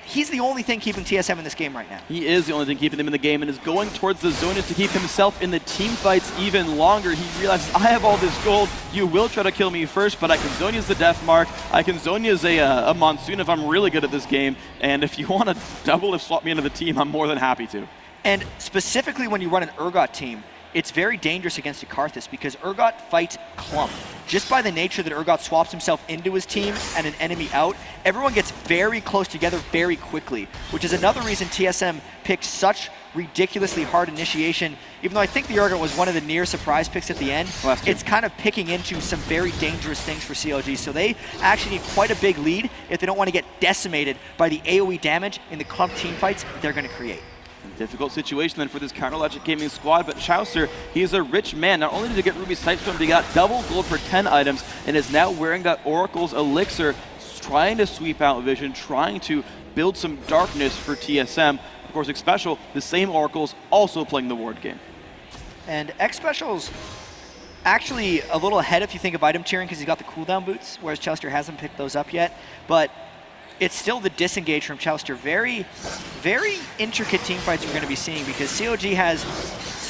he's the only thing keeping TSM in this game right now. He is the only thing keeping them in the game and is going towards the Zonias to keep himself in the team fights even longer. He realizes, I have all this gold, you will try to kill me first, but I can Zonia's the death mark, I can Zonia's a Monsoon if I'm really good at this game, and if you want to double if swap me into the team, I'm more than happy to. And specifically when you run an Urgot team, it's very dangerous against a Karthus because Urgot fights clump. Just by the nature that Urgot swaps himself into his team and an enemy out, everyone gets very close together very quickly, which is another reason TSM picked such ridiculously hard initiation. Even though I think the Urgot was one of the near surprise picks at the end, it's kind of picking into some very dangerous things for CLG. So they actually need quite a big lead if they don't want to get decimated by the AoE damage in the clump team fights they're going to create. Difficult situation then for this Counter Logic Gaming squad, but Chaucer, he's a rich man. Not only did he get Ruby's Sightstone, but he got double gold for 10 items and is now wearing that Oracle's Elixir, trying to sweep out Vision, trying to build some darkness for TSM. Of course, X-Special, the same Oracle's also playing the ward game. And X-Special's actually a little ahead if you think of item tiering because he's got the cooldown boots, whereas Chaucer hasn't picked those up yet. But it's still the disengage from Chaucer. Very, very intricate team fights we're going to be seeing because COG has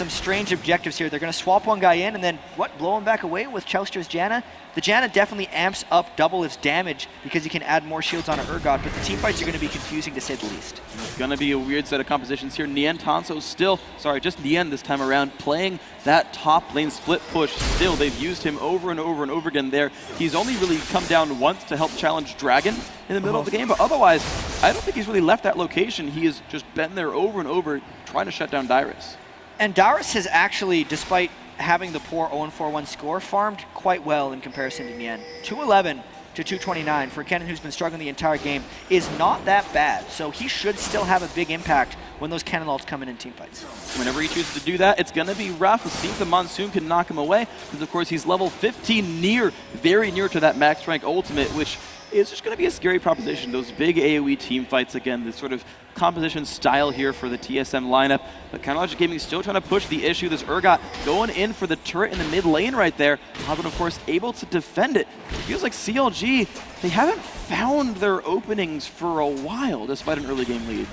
some strange objectives here. They're going to swap one guy in and then, blow him back away with Chaucer's Janna? The Janna definitely amps up double its damage because he can add more shields on an Urgot, but the team fights are going to be confusing to say the least. It's going to be a weird set of compositions here. Nien Tanso still, just Nien this time around, playing that top lane split push still. They've used him over and over and over again there. He's only really come down once to help challenge Dragon in the middle of the game, but otherwise, I don't think he's really left that location. He has just been there over and over trying to shut down Dyrus. And Dyrus has actually, despite having the poor 0-4-1 score, farmed quite well in comparison to Nien. 211 to 229 for Kennen, who's been struggling the entire game, is not that bad. So he should still have a big impact when those Kennen ults come in team fights. Whenever he chooses to do that, it's going to be rough. We'll see if the Monsoon can knock him away, because of course he's level 15, very near to that max rank ultimate, which is just going to be a scary proposition. Those big AoE team fights, again, this sort of composition style here for the TSM lineup. But Counter Logic Gaming still trying to push the issue. This Urgot going in for the turret in the mid lane right there. But of course able to defend it. It feels like CLG, they haven't found their openings for a while, despite an early game lead.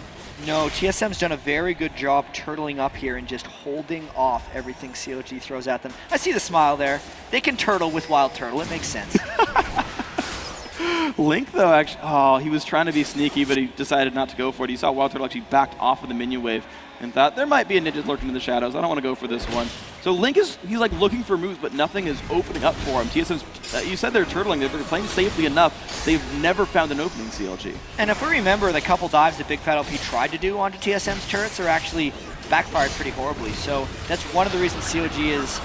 No, TSM's done a very good job turtling up here and just holding off everything CLG throws at them. I see the smile there. They can turtle with Wild Turtle. It makes sense. Link, though, actually, he was trying to be sneaky, but he decided not to go for it. He saw Wild Turtle actually backed off of the minion wave and thought, there might be a ninja lurking in the shadows. I don't want to go for this one. So Link he's like looking for moves, but nothing is opening up for him. TSM's, you said they're turtling. They're playing safely enough. They've never found an opening, CLG. And if we remember, the couple dives that Big Fat LP tried to do onto TSM's turrets are actually backfired pretty horribly. So that's one of the reasons CLG is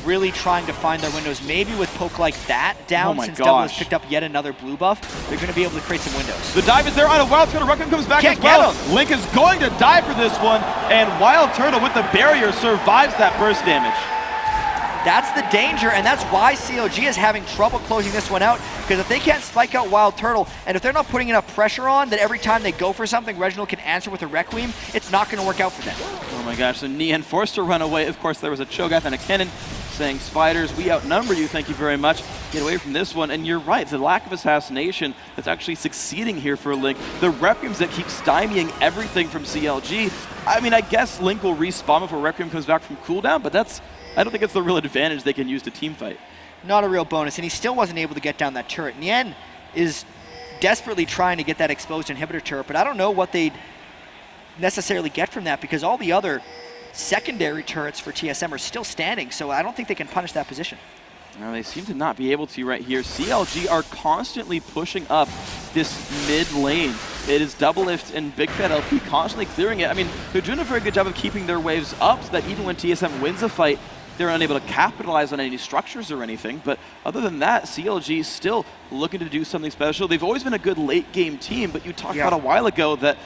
really trying to find their windows. Maybe with poke like that down, since Double has picked up yet another blue buff, they're going to be able to create some windows. The dive is there on a Wild Turtle. Requiem comes back as well. Link is going to die for this one, and Wild Turtle with the barrier survives that burst damage. That's the danger, and that's why CLG is having trouble closing this one out, because if they can't spike out Wild Turtle, and if they're not putting enough pressure on that every time they go for something, Reginald can answer with a Requiem, it's not going to work out for them. Oh my gosh, so Nien forced to run away. Of course, there was a Cho'Gath and a Kennen saying, Spiders, we outnumber you, thank you very much. Get away from this one, and you're right, the lack of assassination that's actually succeeding here for Link. The Requiems that keep stymieing everything from CLG. I mean, I guess Link will respawn before Requiem comes back from cooldown, but I don't think it's the real advantage they can use to team fight. Not a real bonus, and he still wasn't able to get down that turret. Nien is desperately trying to get that exposed inhibitor turret, but I don't know what they'd necessarily get from that because all the other secondary turrets for TSM are still standing, so I don't think they can punish that position. Now they seem to not be able to right here. CLG are constantly pushing up this mid lane. It is Doublelift and Big Fat LP constantly clearing it. I mean, they're doing a very good job of keeping their waves up so that even when TSM wins a fight, they're unable to capitalize on any structures or anything. But other than that, CLG is still looking to do something special. They've always been a good late game team, but you talked about a while ago that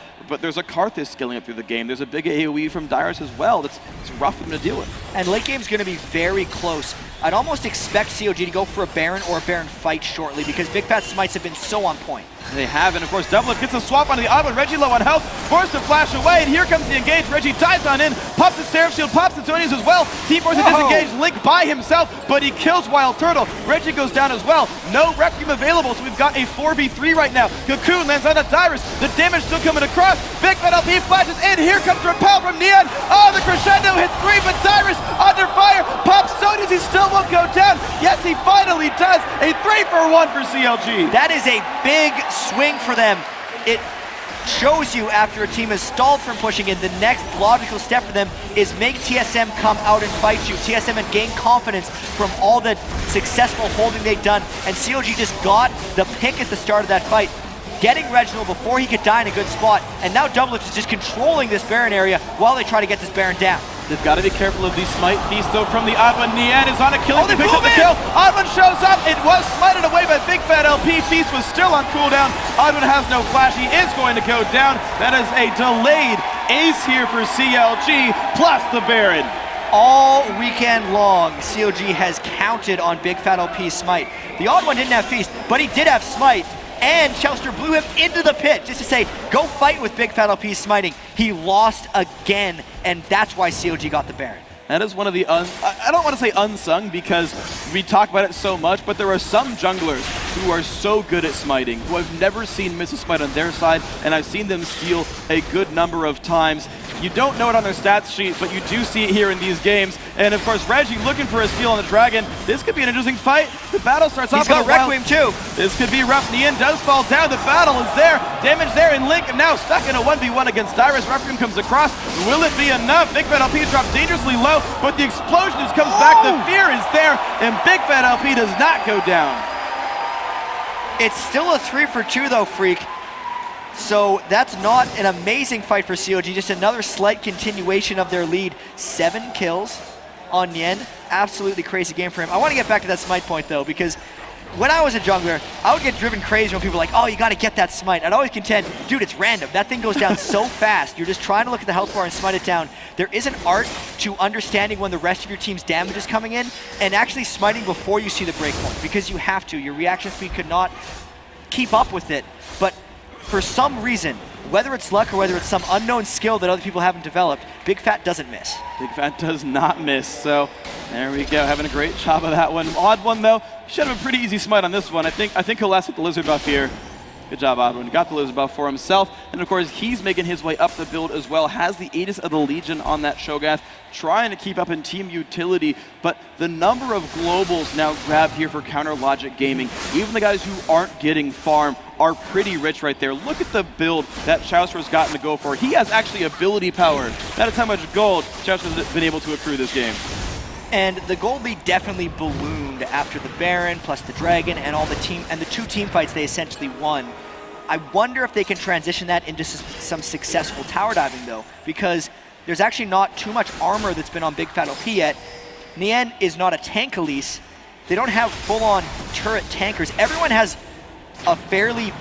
there's a Karthus scaling up through the game. There's a big AoE from Dyrus as well. It's rough for them to deal with. And late game's going to be very close. I'd almost expect CLG to go for a Baron or a Baron fight shortly because Big Fat smites have been so on point. They have, and of course, Doublelift gets a swap onto the Odd, Reggie low on health, forced to flash away, and here comes the engage. Reggie dives on in, pops his Seraph Shield, pops the Tony's as well. T-Force to disengage, Link by himself, but he kills Wild Turtle. Reggie goes down as well. No Requiem available, so we've got a 4v3 right now. Cocoon lands on a Dyrus, the damage still coming across. Big Fat LP flashes in, here comes Repel from Neon. Oh, the crescendo hits 3, but Dyrus under fire, pops Sony's, he still won't go down. Yes, he finally does. A 3-for-1 for CLG. That is a big swing for them. It shows you after a team is stalled from pushing in, the next logical step for them is make TSM come out and fight you. TSM had gained confidence from all the successful holding they've done, and CLG just got the pick at the start of that fight, getting Reginald before he could die in a good spot, and now Doublelift is just controlling this Baron area while they try to get this Baron down. They've got to be careful of these smite feasts though from the Oddman. Nian is on a killing, he picks up the kill. Oddman shows up, it was smited away by Big Fat LP. Feast was still on cooldown. Oddman has no flash, he is going to go down. That is a delayed ace here for CLG, plus the Baron. All weekend long, CLG has counted on Big Fat LP's smite. The Odd One didn't have feast, but he did have smite. And Chester blew him into the pit just to say, go fight with Big Fat LP's smiting. He lost again, and that's why CLG got the Baron. That is one of the, I don't want to say unsung because we talk about it so much, but there are some junglers who are so good at smiting, who I've never seen miss a smite on their side, and I've seen them steal a good number of times. You don't know it on their stats sheet, but you do see it here in these games. And of course, Reggie looking for a steal on the Dragon. This could be an interesting fight. The battle starts off. He's got Requiem too. This could be rough. Nian does fall down. The battle is there. Damage there, and Link now stuck in a 1v1 against Dyrus. Requiem comes across. Will it be enough? Big Fat LP drops dangerously low, but the explosion just comes back. The fear is there, and Big Fat LP does not go down. It's still a 3-for-2 though, Freak. So that's not an amazing fight for CLG, just another slight continuation of their lead. 7 kills on Yen. Absolutely crazy game for him. I want to get back to that smite point though, because when I was a jungler, I would get driven crazy when people were like, oh, you got to get that smite. I'd always contend, dude, it's random. That thing goes down so fast. You're just trying to look at the health bar and smite it down. There is an art to understanding when the rest of your team's damage is coming in and actually smiting before you see the breakpoint, because you have to. Your reaction speed could not keep up with it. But for some reason, whether it's luck or whether it's some unknown skill that other people haven't developed, Big Fat doesn't miss. Big Fat does not miss, so there we go, having a great job of that one. Odd One though, should have a pretty easy smite on this one. I think he'll last with the Lizard buff here. Good job, Odd One. Got the Lizard buff for himself, and of course he's making his way up the build as well. Has the Aegis of the Legion on that Shogath, trying to keep up in team utility, but the number of globals now grabbed here for Counter Logic Gaming, even the guys who aren't getting farm, are pretty rich right there. Look at the build that Chaucer's gotten to go for. He has actually ability power. That is how much gold Chaucer's been able to accrue this game. And the gold lead definitely ballooned after the Baron, plus the Dragon, and all the team and the 2 team fights they essentially won. I wonder if they can transition that into some successful tower diving though, because there's actually not too much armor that's been on Big Fat LP yet. Nian is not a tank Elise. They don't have full-on turret tankers. Everyone has a fairly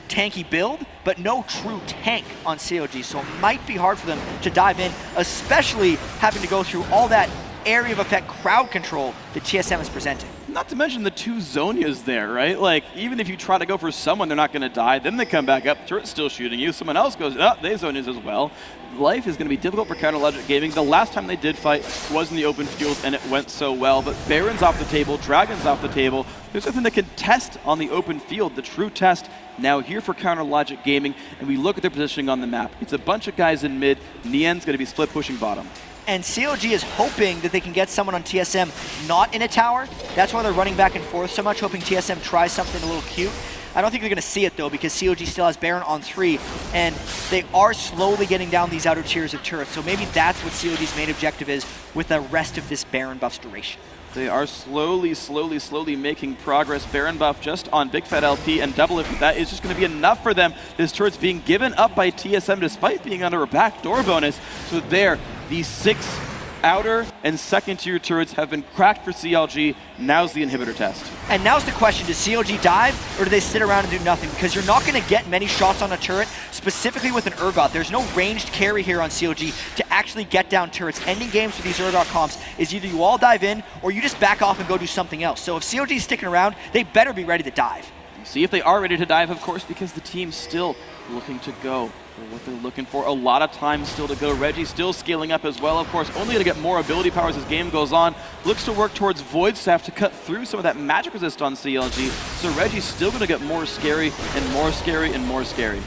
tanky build, but no true tank on COG, so it might be hard for them to dive in, especially having to go through all that area of effect crowd control that TSM is presenting. Not to mention the 2 Zonias there, right? Like, even if you try to go for someone, they're not going to die. Then they come back up, turret's still shooting you. Someone else goes, oh, they Zonias as well. Life is going to be difficult for Counter Logic Gaming. The last time they did fight was in the open field, and it went so well. But Baron's off the table, Dragon's off the table. There's nothing that can test on the open field. The true test now here for Counter Logic Gaming, and we look at their positioning on the map. It's a bunch of guys in mid. Nian's going to be split pushing bottom. And CLG is hoping that they can get someone on TSM not in a tower. That's why they're running back and forth so much, hoping TSM tries something a little cute. I don't think they're going to see it, though, because COG still has Baron on 3, and they are slowly getting down these outer tiers of turrets. So maybe that's what COG's main objective is with the rest of this Baron buff's duration. They are slowly making progress. Baron buff just on Big Fat LP and Double If. That is just going to be enough for them. This turret's being given up by TSM despite being under a backdoor bonus. So there, the 6 outer and second tier turrets have been cracked for CLG. Now's the inhibitor test. And now's the question, does CLG dive or do they sit around and do nothing? Because you're not going to get many shots on a turret, specifically with an Urgot. There's no ranged carry here on CLG to actually get down turrets. Ending games for these Urgot comps is either you all dive in or you just back off and go do something else. So if CLG is sticking around, they better be ready to dive. See if they are ready to dive, of course, because the team's still looking to go for what they're looking for. A lot of time still to go. Reggie still scaling up as well, of course, only going to get more ability powers as game goes on. Looks to work towards Void Staff to cut through some of that magic resist on CLG. So Reggie's still going to get more scary and more scary and more scary.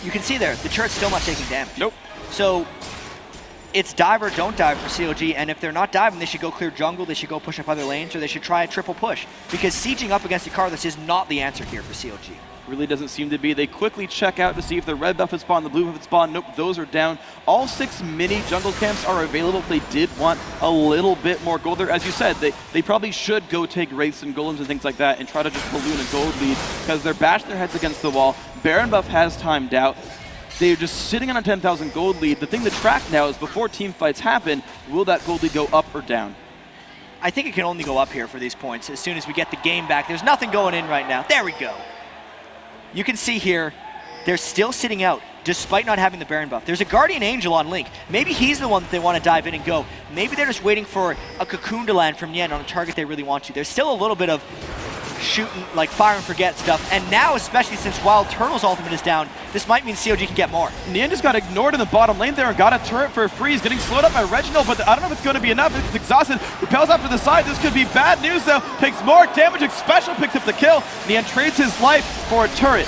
You can see there, the turret's still not taking damage. Nope. So it's dive or don't dive for CLG, and if they're not diving, they should go clear jungle, they should go push up other lanes, or they should try a triple push. Because sieging up against Icarus is not the answer here for CLG. Really doesn't seem to be. They quickly check out to see if the red buff is spawned, the blue buff is spawned. Nope, those are down. All 6 mini jungle camps are available if they did want a little bit more gold there. As you said, they probably should go take wraiths and golems and things like that and try to just balloon a gold lead because they're bashing their heads against the wall. Baron buff has timed out. They're just sitting on a 10,000 gold lead. The thing to track now is before team fights happen, will that gold lead go up or down? I think it can only go up here for these points as soon as we get the game back. There's nothing going in right now. There we go. You can see here, they're still sitting out despite not having the Baron buff. There's a Guardian Angel on Link. Maybe he's the one that they want to dive in and go. Maybe they're just waiting for a Cocoon to land from Nien on a target they really want to. There's still a little bit of shooting, like fire and forget stuff. And now, especially since Wild Turtle's ultimate is down, this might mean COG can get more. Nien just got ignored in the bottom lane there and got a turret for free. He's getting slowed up by Reginald, but I don't know if it's going to be enough. It's exhausted. Repels off to the side. This could be bad news, though. Takes more damage. Special picks up the kill. Nien trades his life for a turret.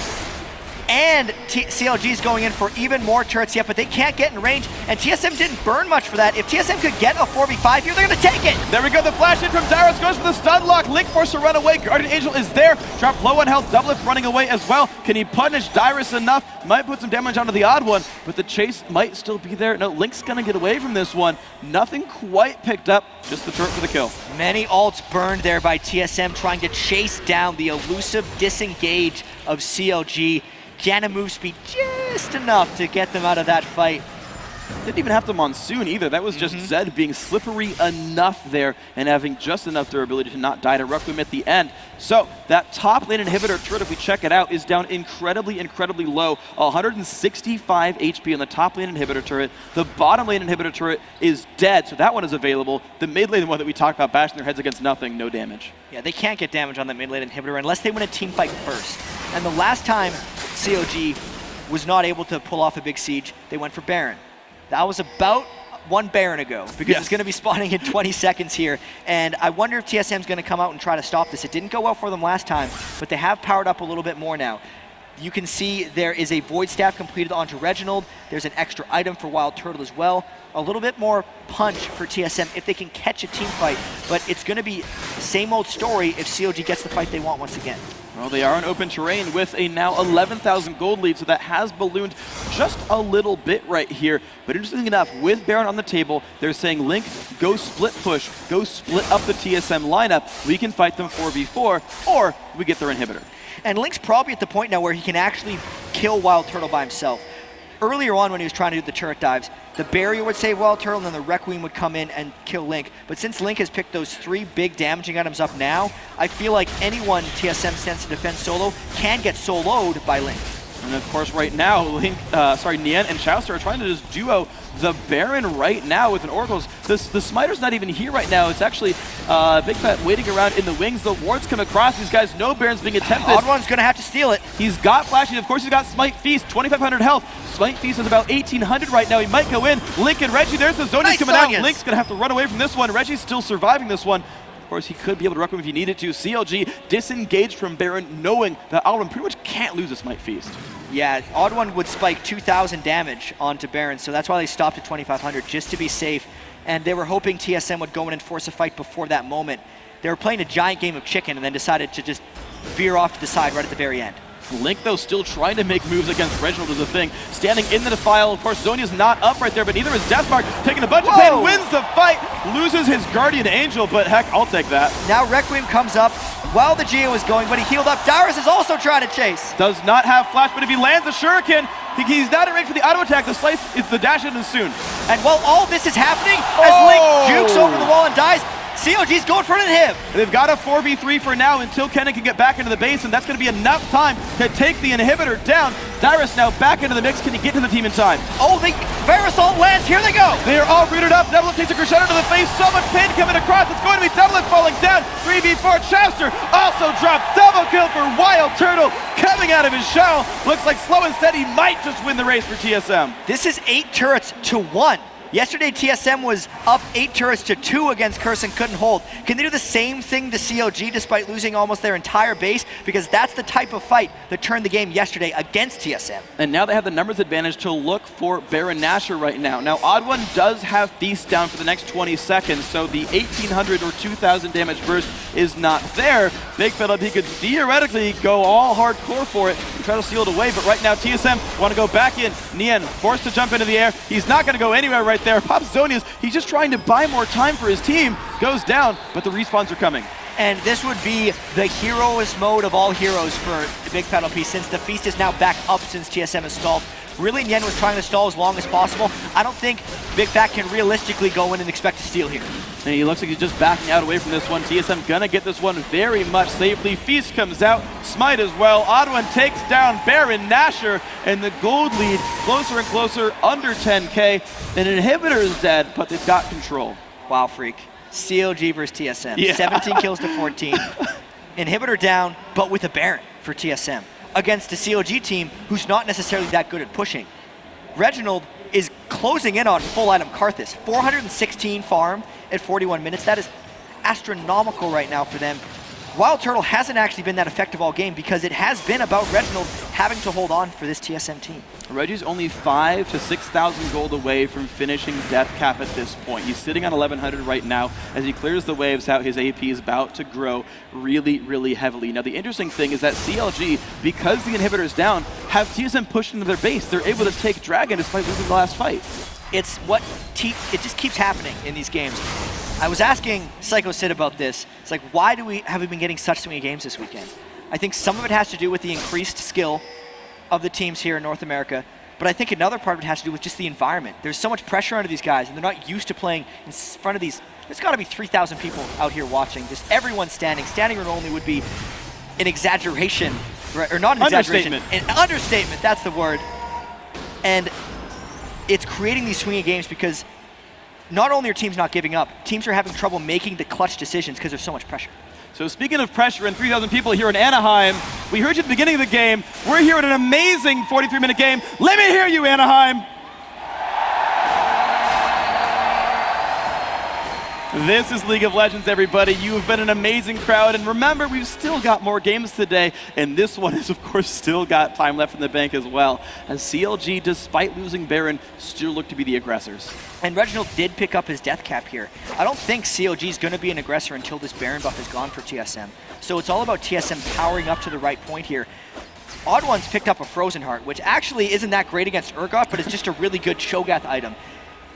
And CLG is going in for even more turrets yet, but they can't get in range, and TSM didn't burn much for that. If TSM could get a 4v5 here, they're going to take it! There we go, the flash in from Dyrus goes for the stun lock. Link forced to run away. Guardian Angel is there. Dropped low on health. Doublelift running away as well. Can he punish Dyrus enough? Might put some damage onto the odd one, but the chase might still be there. No, Link's going to get away from this one. Nothing quite picked up, just the turret for the kill. Many ults burned there by TSM trying to chase down the elusive disengage of CLG. Janna move speed just enough to get them out of that fight. Didn't even have to Monsoon either. That was just Zed being slippery enough there and having just enough durability to not die to Requiem at the end. So that top lane inhibitor turret, if we check it out, is down incredibly low. 165 HP on the top lane inhibitor turret. The bottom lane inhibitor turret is dead, so that one is available. The mid lane one that we talked about, bashing their heads against nothing, no damage. Yeah, they can't get damage on that mid lane inhibitor unless they win a team fight first. And the last time COG was not able to pull off a big siege, they went for Baron. That was about 1 Baron ago, because it's going to be spawning in 20 seconds here, and I wonder if TSM's going to come out and try to stop this. It didn't go well for them last time, but they have powered up a little bit more now. You can see there is a Void Staff completed onto Reginald. There's an extra item for Wild Turtle as well. A little bit more punch for TSM if they can catch a team fight, but it's going to be same old story if COG gets the fight they want once again. Well, they are on open terrain with a now 11,000 gold lead, so that has ballooned just a little bit right here. But interestingly enough, with Baron on the table, they're saying, Link, go split push, go split up the TSM lineup. We can fight them 4v4, or we get their inhibitor. And Link's probably at the point now where he can actually kill Wild Turtle by himself. Earlier on when he was trying to do the turret dives, the barrier would save Wild Turtle and then the Requiem would come in and kill Link. But since Link has picked those 3 big damaging items up now, I feel like anyone TSM sends to defend solo can get soloed by Link. And of course right now, Nien and Chauster are trying to just duo the Baron right now with an Oracle's. The Smiter's not even here right now. It's actually Big Fat waiting around in the wings. The wards come across. These guys know Baron's being attempted. Odd One's going to have to steal it. He's got flashing. Of course, he's got Smite Feast, 2,500 health. Smite Feast is about 1,800 right now. He might go in. Link and Reggie, there's the Zonies coming out. Link's going to have to run away from this one. Reggie's still surviving this one. Of course, he could be able to Requiem if he needed to. CLG disengaged from Baron, knowing that Odd One pretty much can't lose a Smite Feast. Yeah, Odd One would spike 2,000 damage onto Baron, so that's why they stopped at 2,500, just to be safe. And they were hoping TSM would go in and force a fight before that moment. They were playing a giant game of chicken and then decided to just veer off to the side right at the very end. Link, though, still trying to make moves against Reginald is a thing. Standing in the defile, of course, Zonya's not up right there, but neither is Deathmark. Taking a bunch of pain, wins the fight, loses his Guardian Angel, but heck, I'll take that. Now Requiem comes up while the Geo is going, but he healed up. Dyrus is also trying to chase. Does not have flash, but if he lands a Shuriken, he's not in range for the auto attack. The slice is the dash in soon. And while all this is happening, as Link jukes over the wall and dies, COG's going for an inhib. They've got a 4v3 for now until Kennen can get back into the base, and that's going to be enough time to take the inhibitor down. Dyrus now back into the mix. Can he get to the team in time? Oh, the Verisol lands. Here they go. They are all rooted up. Double takes a crescendo to the face. So much pain coming across. It's going to be Double falling down. 3v4. Chester also dropped. Double kill for Wild Turtle coming out of his shell. Looks like Slow and Steady might just win the race for TSM. This is 8 turrets to 1. Yesterday, TSM was up 8 turrets to 2 against Curse and couldn't hold. Can they do the same thing to COG despite losing almost their entire base? Because that's the type of fight that turned the game yesterday against TSM. And now they have the numbers advantage to look for Baron Nashor right now. Now, Odd One does have Feast down for the next 20 seconds, so the 1,800 or 2,000 damage burst is not there. Big Philip, he could theoretically go all hardcore for it and try to seal it away, but right now TSM want to go back in. Nian forced to jump into the air. He's not going to go anywhere right there. Pops Zonia's, he's just trying to buy more time for his team. Goes down, but the respawns are coming. And this would be the heroist mode of all heroes for the Big Paddle Piece, since the Feast is now back up since TSM has stalled. Really, Nien was trying to stall as long as possible. I don't think Big Fat can realistically go in and expect to steal here. And he looks like he's just backing out away from this one. TSM gonna get this one very much safely. Feast comes out, Smite as well. Odd One takes down Baron Nashor, and the gold lead closer and closer, under 10K. An inhibitor is dead, but they've got control. Wow, freak. COG versus TSM. Yeah. 17 kills to 14. Inhibitor down, but with a Baron for TSM. Against a COG team who's not necessarily that good at pushing. Reginald is closing in on full item Karthus. 416 farm at 41 minutes. That is astronomical right now for them. Wild Turtle hasn't actually been that effective all game because it has been about Reginald having to hold on for this TSM team. Reggie's only 5,000 to 6,000 gold away from finishing death cap at this point. He's sitting on 1,100 right now. As he clears the waves out, his AP is about to grow really, really heavily. Now, the interesting thing is that CLG, because the inhibitor is down, have TSM pushed into their base. They're able to take Dragon despite losing the last fight. It's what it just keeps happening in these games. I was asking Psycho Sid about this. It's like, why have we been getting such many games this weekend? I think some of it has to do with the increased skill of the teams here in North America, but I think another part of it has to do with just the environment. There's so much pressure under these guys, and they're not used to playing in front of these. There's got to be 3,000 people out here watching. Just everyone standing. Standing room only would be an exaggeration, right? Or not an exaggeration. An understatement, that's the word. And it's creating these swinging games because not only are teams not giving up, teams are having trouble making the clutch decisions because there's so much pressure. So speaking of pressure and 3,000 people here in Anaheim, we heard you at the beginning of the game. We're here at an amazing 43-minute game. Let me hear you, Anaheim. This is League of Legends, everybody. You have been an amazing crowd, and remember, we've still got more games today, and this one has, of course, still got time left in the bank as well, as CLG, despite losing Baron, still look to be the aggressors. And Reginald did pick up his death cap here. I don't think COG is going to be an aggressor until this Baron buff is gone for TSM. So it's all about TSM powering up to the right point here. Odd One's picked up a Frozen Heart, which actually isn't that great against Urgot, but it's just a really good Cho'Gath item.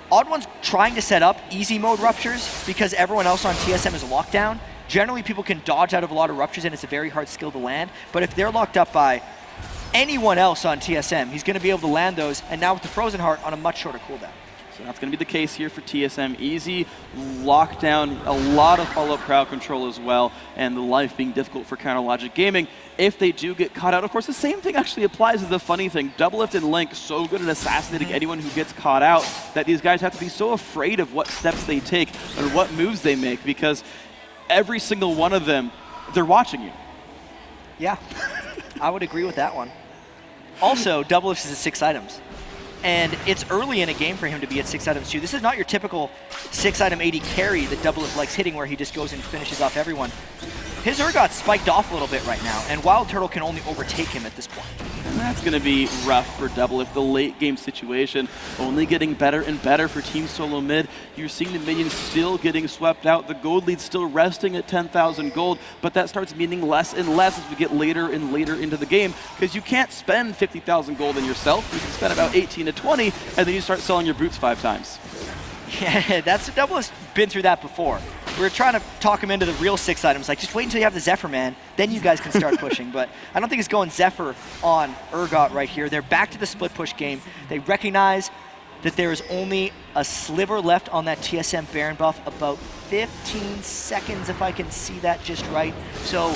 Odd One's trying to set up easy mode ruptures because everyone else on TSM is locked down. Generally, people can dodge out of a lot of ruptures, and it's a very hard skill to land. But if they're locked up by anyone else on TSM, he's going to be able to land those, and now with the Frozen Heart on a much shorter cooldown. So that's going to be the case here for TSM. Easy lockdown, a lot of follow-up crowd control as well, and the life being difficult for Counter Logic Gaming. If they do get caught out, of course, the same thing actually applies as the funny thing. Doublelift and Link so good at assassinating anyone who gets caught out that these guys have to be so afraid of what steps they take and what moves they make, because every single one of them, they're watching you. Yeah, I would agree with that one. Also, Doublelift is at 6 items. And it's early in a game for him to be at 6 items too. This is not your typical 6-item AD carry that Doublelift likes hitting where he just goes and finishes off everyone. his Urgot spiked off a little bit right now, and Wild Turtle can only overtake him at this point. And that's going to be rough for Double if the late game situation only getting better and better for Team Solo Mid. You're seeing the minions still getting swept out. The gold lead still resting at 10,000 gold, but that starts meaning less and less as we get later and later into the game, because you can't spend 50,000 gold on yourself. You can spend about 18 to 20, and then you start selling your boots 5 times. Yeah, that's Double has been through that before. We were trying to talk him into the real 6 items, like just wait until you have the Zephyr, man. Then you guys can start pushing. But I don't think it's going Zephyr on Urgot right here. They're back to the split push game. They recognize that there is only a sliver left on that TSM Baron buff, about 15 seconds if I can see that just right. So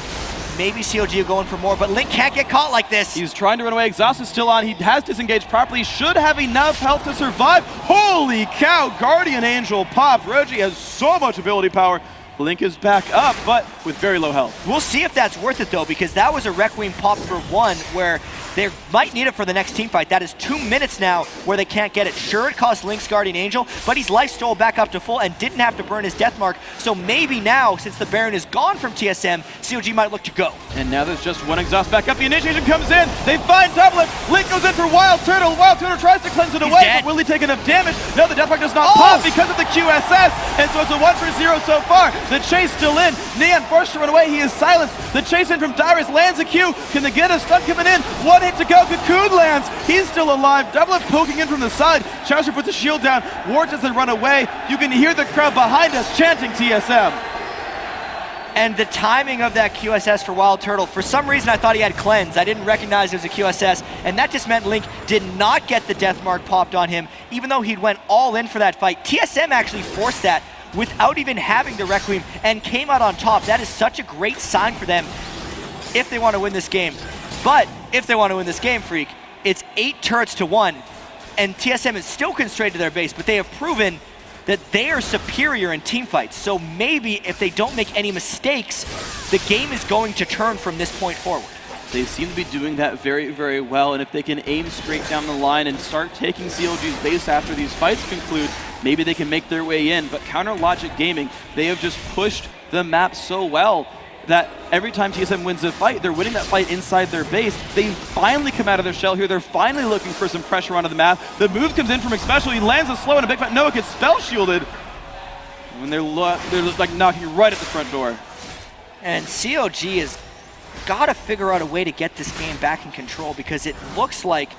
maybe COG are going for more, but Link can't get caught like this. He's trying to run away. Exhaust is still on. He has disengaged properly. Should have enough health to survive. Holy cow, Guardian Angel popped. Reggie has so much ability power. Link is back up, but with very low health. We'll see if that's worth it, though, because that was a Requiem pop for 1 where they might need it for the next team fight. That is 2 minutes now where they can't get it. Sure, it cost Link's Guardian Angel, but he's life stole back up to full and didn't have to burn his death mark. So maybe now, since the Baron is gone from TSM, COG might look to go. And now there's just one exhaust back up. The initiation comes in. They find Doublet. Link goes in for Wild Turtle. Wild Turtle tries to cleanse it away, dead. but will he take enough damage? No, the death mark does not pop because of the QSS. And so it's a 1 for 0 so far. The chase still in. Neon forced to run away. He is silenced. The chase in from Dyrus lands a Q. Can they get a stun coming in? 1 hit to go. Cocoon lands. He's still alive. Doublet poking in from the side. Chowser puts a shield down. Ward doesn't run away. You can hear the crowd behind us chanting TSM. And the timing of that QSS for Wild Turtle, for some reason I thought he had cleanse. I didn't recognize it was a QSS, and that just meant Link did not get the death mark popped on him, even though he'd went all in for that fight. TSM actually forced that without even having the Requiem and came out on top. That is such a great sign for them if they want to win this game. But if they want to win this game, Freak, it's 8 turrets to 1, and TSM is still constrained to their base, but they have proven that they are superior in team fights. So maybe if they don't make any mistakes, the game is going to turn from this point forward. They seem to be doing that very, very well, and if they can aim straight down the line and start taking CLG's base after these fights conclude, maybe they can make their way in. But Counter Logic Gaming, they have just pushed the map so well that every time TSM wins a fight, they're winning that fight inside their base. They finally come out of their shell here. They're finally looking for some pressure onto the map. The move comes in from Xpecial. He lands a slow and a big fight. Noah gets spell shielded. When they're like knocking right at the front door. And COG has got to figure out a way to get this game back in control, because it looks like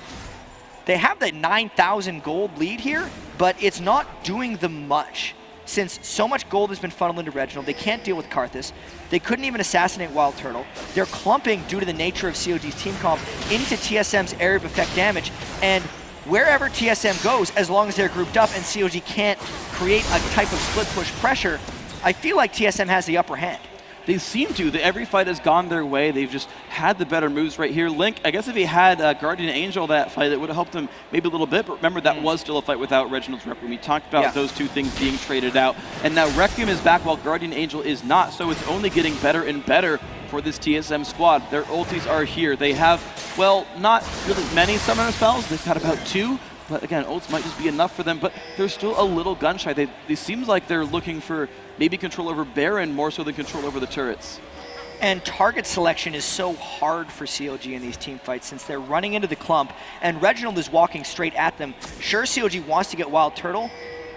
they have that 9,000 gold lead here, but it's not doing them much. Since so much gold has been funneled into Reginald, they can't deal with Karthus. They couldn't even assassinate Wild Turtle. They're clumping, due to the nature of COG's team comp, into TSM's area of effect damage. And wherever TSM goes, as long as they're grouped up and COG can't create a type of split push pressure, I feel like TSM has the upper hand. They seem to. Every fight has gone their way. They've just had the better moves right here. Link, I guess if he had Guardian Angel that fight, it would have helped him maybe a little bit. But remember, that was still a fight without Reginald's Requiem. We talked about those two things being traded out. And now Requiem is back while Guardian Angel is not. So it's only getting better and better for this TSM squad. Their ultis are here. They have, well, not really many summoner spells. They've got about 2. But again, ults might just be enough for them, but they're still a little gun shy. They seems like they're looking for maybe control over Baron more so than control over the turrets. And target selection is so hard for COG in these team fights, since they're running into the clump and Reginald is walking straight at them. Sure, COG wants to get Wild Turtle,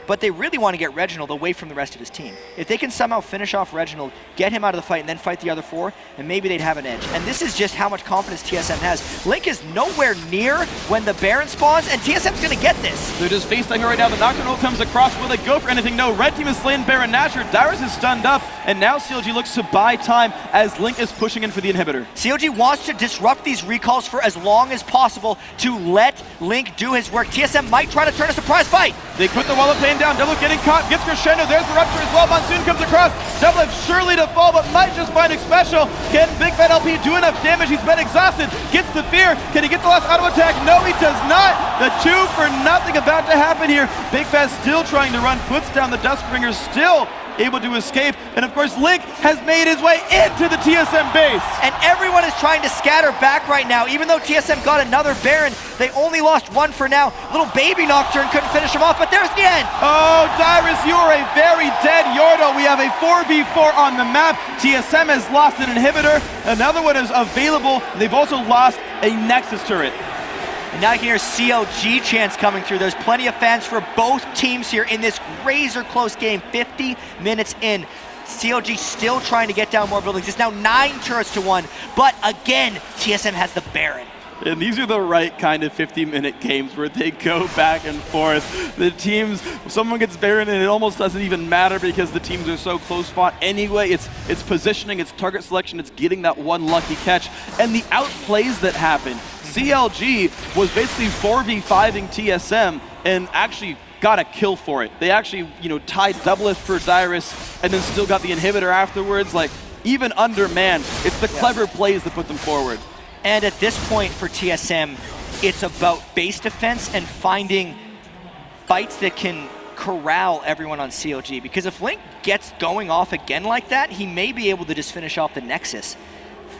but they really want to get Reginald away from the rest of his team. If they can somehow finish off Reginald, get him out of the fight, and then fight the other 4, and maybe they'd have an edge. And this is just how much confidence TSM has. Link is nowhere near when the Baron spawns, and TSM's going to get this. They're just face-tanking right now. The Nocturne ult comes across. Will they go for anything? No. Red team has slain Baron Nashor. Dyrus is stunned up, and now CLG looks to buy time as Link is pushing in for the inhibitor. CLG wants to disrupt these recalls for as long as possible to let Link do his work. TSM might try to turn a surprise fight. They put the wall of pain down. Double getting caught. Gets crescendo. There's the rupture as well. Monsoon comes across. Double surely to fall, but might just find Xpecial. Can Big Fat LP do enough damage? He's been exhausted. Gets the fear. Can he get the last auto attack? No, he does not. The 2 for nothing about to happen here. Big Fat still trying to run. Puts down the Dustbringer. Still able to escape. And of course, Link has made his way into the TSM base. And everyone is trying to scatter back right now. Even though TSM got another Baron, they only lost one for now. Little baby Nocturne couldn't finish him off, but there's the end. Oh, Dyrus, you are a very dead Yordo. We have a 4v4 on the map. TSM has lost an inhibitor. Another one is available. They've also lost a Nexus turret. And now you can hear CLG chants coming through. There's plenty of fans for both teams here in this razor close game. 50 minutes in. CLG still trying to get down more buildings. It's now 9 turrets to 1. But again, TSM has the Baron. And these are the right kind of 50-minute games where they go back and forth. The teams, someone gets Baron and it almost doesn't even matter because the teams are so close fought anyway. It's positioning, it's target selection, it's getting that one lucky catch. And the outplays that happen. CLG was basically 4v5ing TSM and actually got a kill for it. They actually, tied doubleth for Dyrus and then still got the inhibitor afterwards. Like, even undermanned, it's the clever plays that put them forward. And at this point for TSM, it's about base defense and finding fights that can corral everyone on CLG. Because if Link gets going off again like that, he may be able to just finish off the Nexus.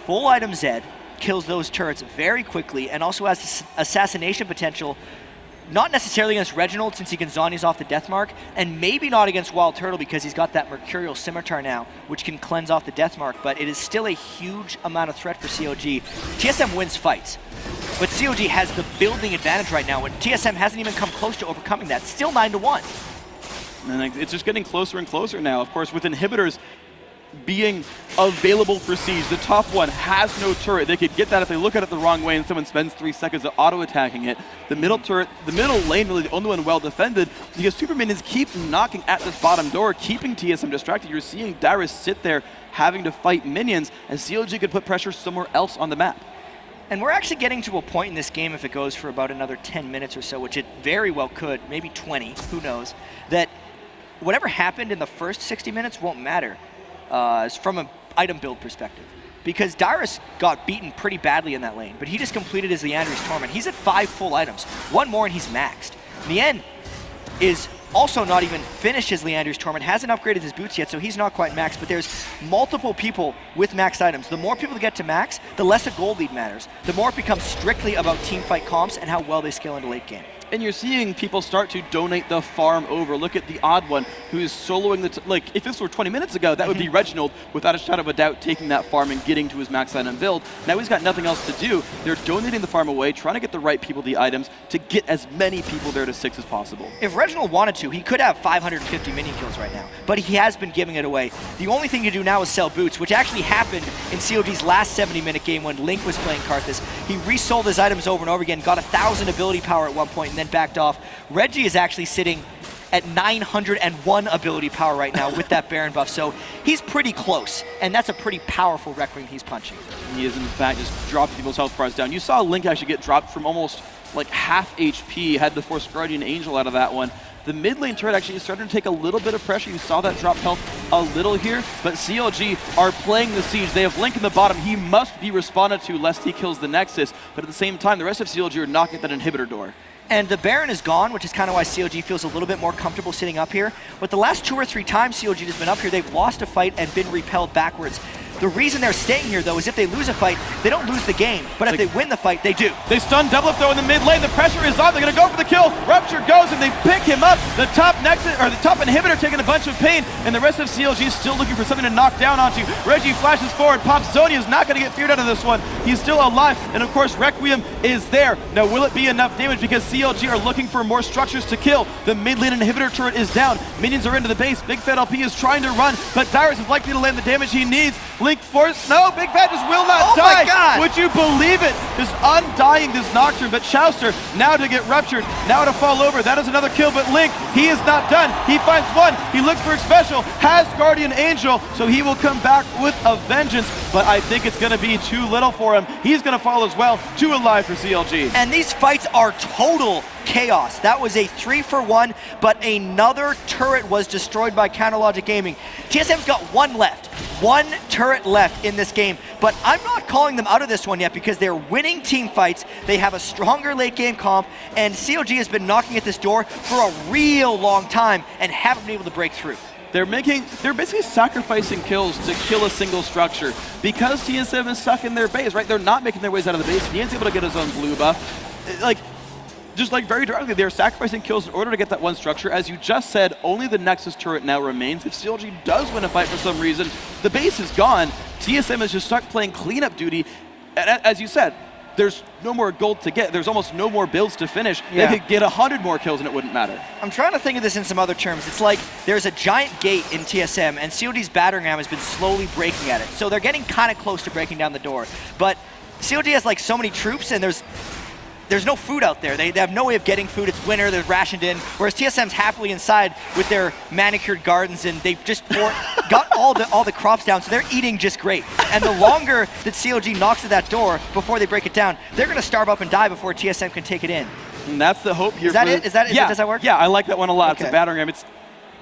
Full item Zed kills those turrets very quickly and also has assassination potential, not necessarily against Reginald since he can Zhonya's off the death mark, and maybe not against Wild Turtle because he's got that Mercurial Scimitar now, which can cleanse off the death mark, but it is still a huge amount of threat for CLG. TSM wins fights, but CLG has the building advantage right now, and TSM hasn't even come close to overcoming that. Still 9-1. And it's just getting closer and closer now. Of course, with inhibitors being available for Siege, the top one has no turret. They could get that if they look at it the wrong way and someone spends 3 seconds of auto-attacking it. The middle turret, the middle lane really the only one well defended because super minions keep knocking at this bottom door, keeping TSM distracted. You're seeing Dyrus sit there having to fight minions as CLG could put pressure somewhere else on the map. And we're actually getting to a point in this game, if it goes for about another 10 minutes or so, which it very well could, maybe 20, who knows, that whatever happened in the first 60 minutes won't matter. From an item build perspective. Because Dyrus got beaten pretty badly in that lane, but he just completed his Leandri's Torment. He's at 5 full items. One more and he's maxed. Mien is also not even finished his Leandri's Torment, hasn't upgraded his boots yet, so he's not quite maxed, but there's multiple people with max items. The more people that get to max, the less a gold lead matters. The more it becomes strictly about teamfight comps and how well they scale into late game. And you're seeing people start to donate the farm over. Look at the odd one who's soloing the, if this were 20 minutes ago, that would be Reginald without a shadow of a doubt taking that farm and getting to his max item build. Now he's got nothing else to do. They're donating the farm away, trying to get the right people the items to get as many people there to 6 as possible. If Reginald wanted to, he could have 550 minion kills right now, but he has been giving it away. The only thing to do now is sell boots, which actually happened in COG's last 70-minute game when Link was playing Karthus. He resold his items over and over again, got 1,000 ability power at one point, and then backed off. Reggie is actually sitting at 901 ability power right now with that Baron buff, so he's pretty close, and that's a pretty powerful Requiem he's punching. He is in fact just dropping people's health bars down. You saw Link actually get dropped from almost like half HP, had to force Guardian Angel out of that one. The mid lane turret actually is starting to take a little bit of pressure. You saw that drop health a little here, but CLG are playing the siege. They have Link in the bottom. He must be responded to lest he kills the Nexus, but at the same time, the rest of CLG are knocking at that inhibitor door. And the Baron is gone, which is kind of why CLG feels a little bit more comfortable sitting up here. But the last 2 or 3 times CLG has been up here, they've lost a fight and been repelled backwards. The reason they're staying here, though, is if they lose a fight, they don't lose the game. But if they win the fight, they do. They stun doubleth, though, in the mid lane. The pressure is on. They're going to go for the kill. Rupture goes, and they pick him up. The top Nexus, or the top inhibitor taking a bunch of pain, and the rest of CLG is still looking for something to knock down onto. Reggie flashes forward. Pops Zonia is not going to get feared out of this one. He's still alive, and of course, Requiem is there. Now, will it be enough damage? Because CLG are looking for more structures to kill. The mid lane inhibitor turret is down. Minions are into the base. Big Fat LP is trying to run, but Dyrus is likely to land the damage he needs. Link force. No, Big Fat just will not die. My God. Would you believe it? Just undying this Nocturne, but Chauster now to get ruptured, now to fall over. That is another kill, but Link, he is not done. He finds one. He looks for a special, has Guardian Angel, so he will come back with a vengeance, but I think it's going to be too little for him. He's going to fall as well. 2 alive for CLG. And these fights are total chaos. That was a 3-for-1, but another turret was destroyed by Counterlogic Gaming. TSM's got 1 left. 1 turret left in this game, but I'm not calling them out of this one yet because they're winning team fights. They have a stronger late game comp, and CLG has been knocking at this door for a real long time and haven't been able to break through. they're basically sacrificing kills to kill a single structure. Because TSM is stuck in their base, right? They're not making their ways out of the base. Nian's able to get his own blue buff. Just very directly, they're sacrificing kills in order to get that one structure. As you just said, only the Nexus turret now remains. If CLG does win a fight for some reason, the base is gone. TSM is just stuck playing cleanup duty. And as you said, there's no more gold to get. There's almost no more builds to finish. Yeah. They could get 100 more kills and it wouldn't matter. I'm trying to think of this in some other terms. It's like there's a giant gate in TSM, and COD's battering ram has been slowly breaking at it. So they're getting kind of close to breaking down the door. But COD has like so many troops, and there's no food out there. They have no way of getting food. It's winter, they're rationed in. Whereas TSM's happily inside with their manicured gardens, and they've just got all the crops down, so they're eating just great. And the longer that COG knocks at that door before they break it down, they're gonna starve up and die before TSM can take it in. And that's the hope here. Is that it? Does that work? Yeah, I like that one a lot. Okay. It's a battering ram.